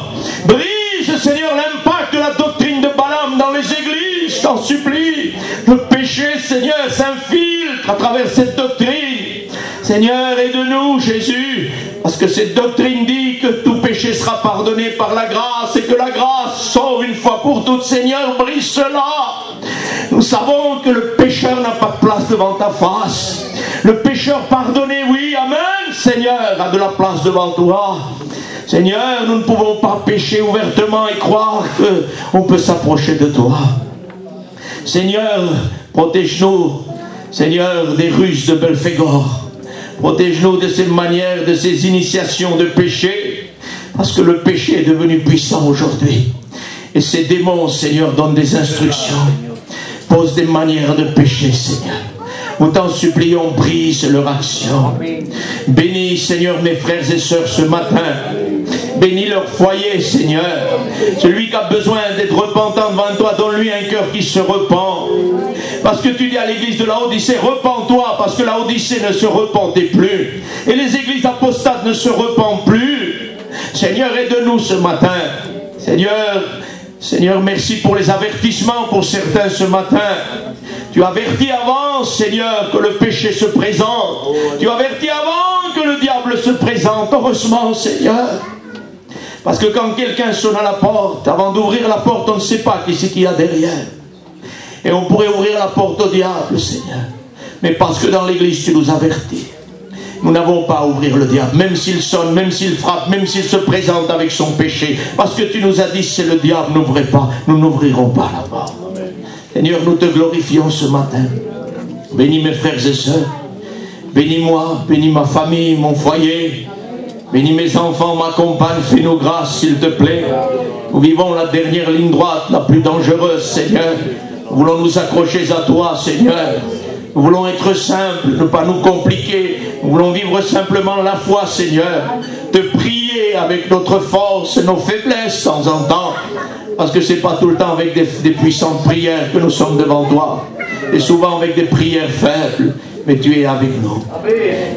Brise, Seigneur, l'impact de la doctrine de Balaam dans les églises. Je t'en supplie. Le péché, Seigneur, s'infiltre à travers cette doctrine. Seigneur, aide-nous, Jésus, parce que cette doctrine dit que tout péché sera pardonné par la grâce et que la grâce sauve une fois pour toutes. Seigneur, brise cela. Nous savons que le pécheur n'a pas de place devant ta face. Le pécheur pardonné, oui, amen, Seigneur, a de la place devant toi. Seigneur, nous ne pouvons pas pécher ouvertement et croire qu'on peut s'approcher de toi. Seigneur, protège-nous, Seigneur, des ruses de Belphégor. Protège-nous de ces manières, de ces initiations de péché, parce que le péché est devenu puissant aujourd'hui. Et ces démons, Seigneur, donnent des instructions, posent des manières de péché, Seigneur. Nous t'en supplions, brise leur action. Bénis, Seigneur, mes frères et sœurs ce matin. Bénis leur foyer, Seigneur. Celui qui a besoin d'être repentant devant toi, donne-lui un cœur qui se repent. Parce que tu dis à l'église de la Odyssée, repens-toi, parce que la Odyssée ne se repentait plus. Et les églises apostates ne se repentent plus. Seigneur, aide-nous ce matin. Seigneur, merci pour les avertissements pour certains ce matin. Tu avertis avant, Seigneur, que le péché se présente. Tu avertis avant que le diable se présente. Heureusement, Seigneur. Parce que quand quelqu'un sonne à la porte, avant d'ouvrir la porte, on ne sait pas qui c'est qu'il y a derrière. Et on pourrait ouvrir la porte au diable, Seigneur. Mais parce que dans l'église, tu nous avertis. Nous n'avons pas à ouvrir le diable, même s'il sonne, même s'il frappe, même s'il se présente avec son péché. Parce que tu nous as dit, c'est le diable, n'ouvrez pas. Nous n'ouvrirons pas la porte. Seigneur, nous te glorifions ce matin. Bénis mes frères et sœurs. Bénis-moi, bénis ma famille, mon foyer. Bénis mes enfants, ma compagne. Fais-nous grâce, s'il te plaît. Nous vivons la dernière ligne droite, la plus dangereuse, Seigneur. Nous voulons nous accrocher à toi, Seigneur. Nous voulons être simples, ne pas nous compliquer. Nous voulons vivre simplement la foi, Seigneur. Te prier avec notre force et nos faiblesses de temps en temps. Parce que ce n'est pas tout le temps avec des puissantes prières que nous sommes devant toi. Et souvent avec des prières faibles. Mais tu es avec nous.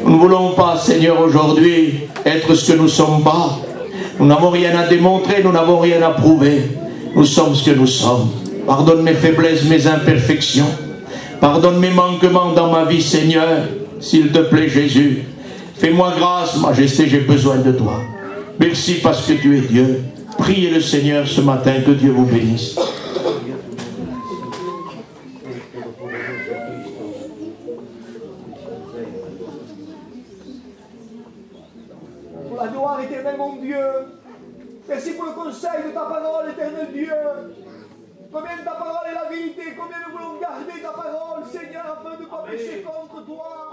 Nous ne voulons pas, Seigneur, aujourd'hui être ce que nous ne sommes pas. Nous n'avons rien à démontrer, nous n'avons rien à prouver. Nous sommes ce que nous sommes. Pardonne mes faiblesses, mes imperfections. Pardonne mes manquements dans ma vie, Seigneur. S'il te plaît, Jésus. Fais-moi grâce, Majesté, j'ai besoin de toi. Merci parce que tu es Dieu. Priez le Seigneur ce matin, que Dieu vous bénisse. Pour la gloire éternelle, mon Dieu. Merci pour le conseil de ta parole, éternel Dieu. Combien ta parole est la vérité, combien nous voulons garder ta parole, Seigneur, afin de ne pas pécher contre toi.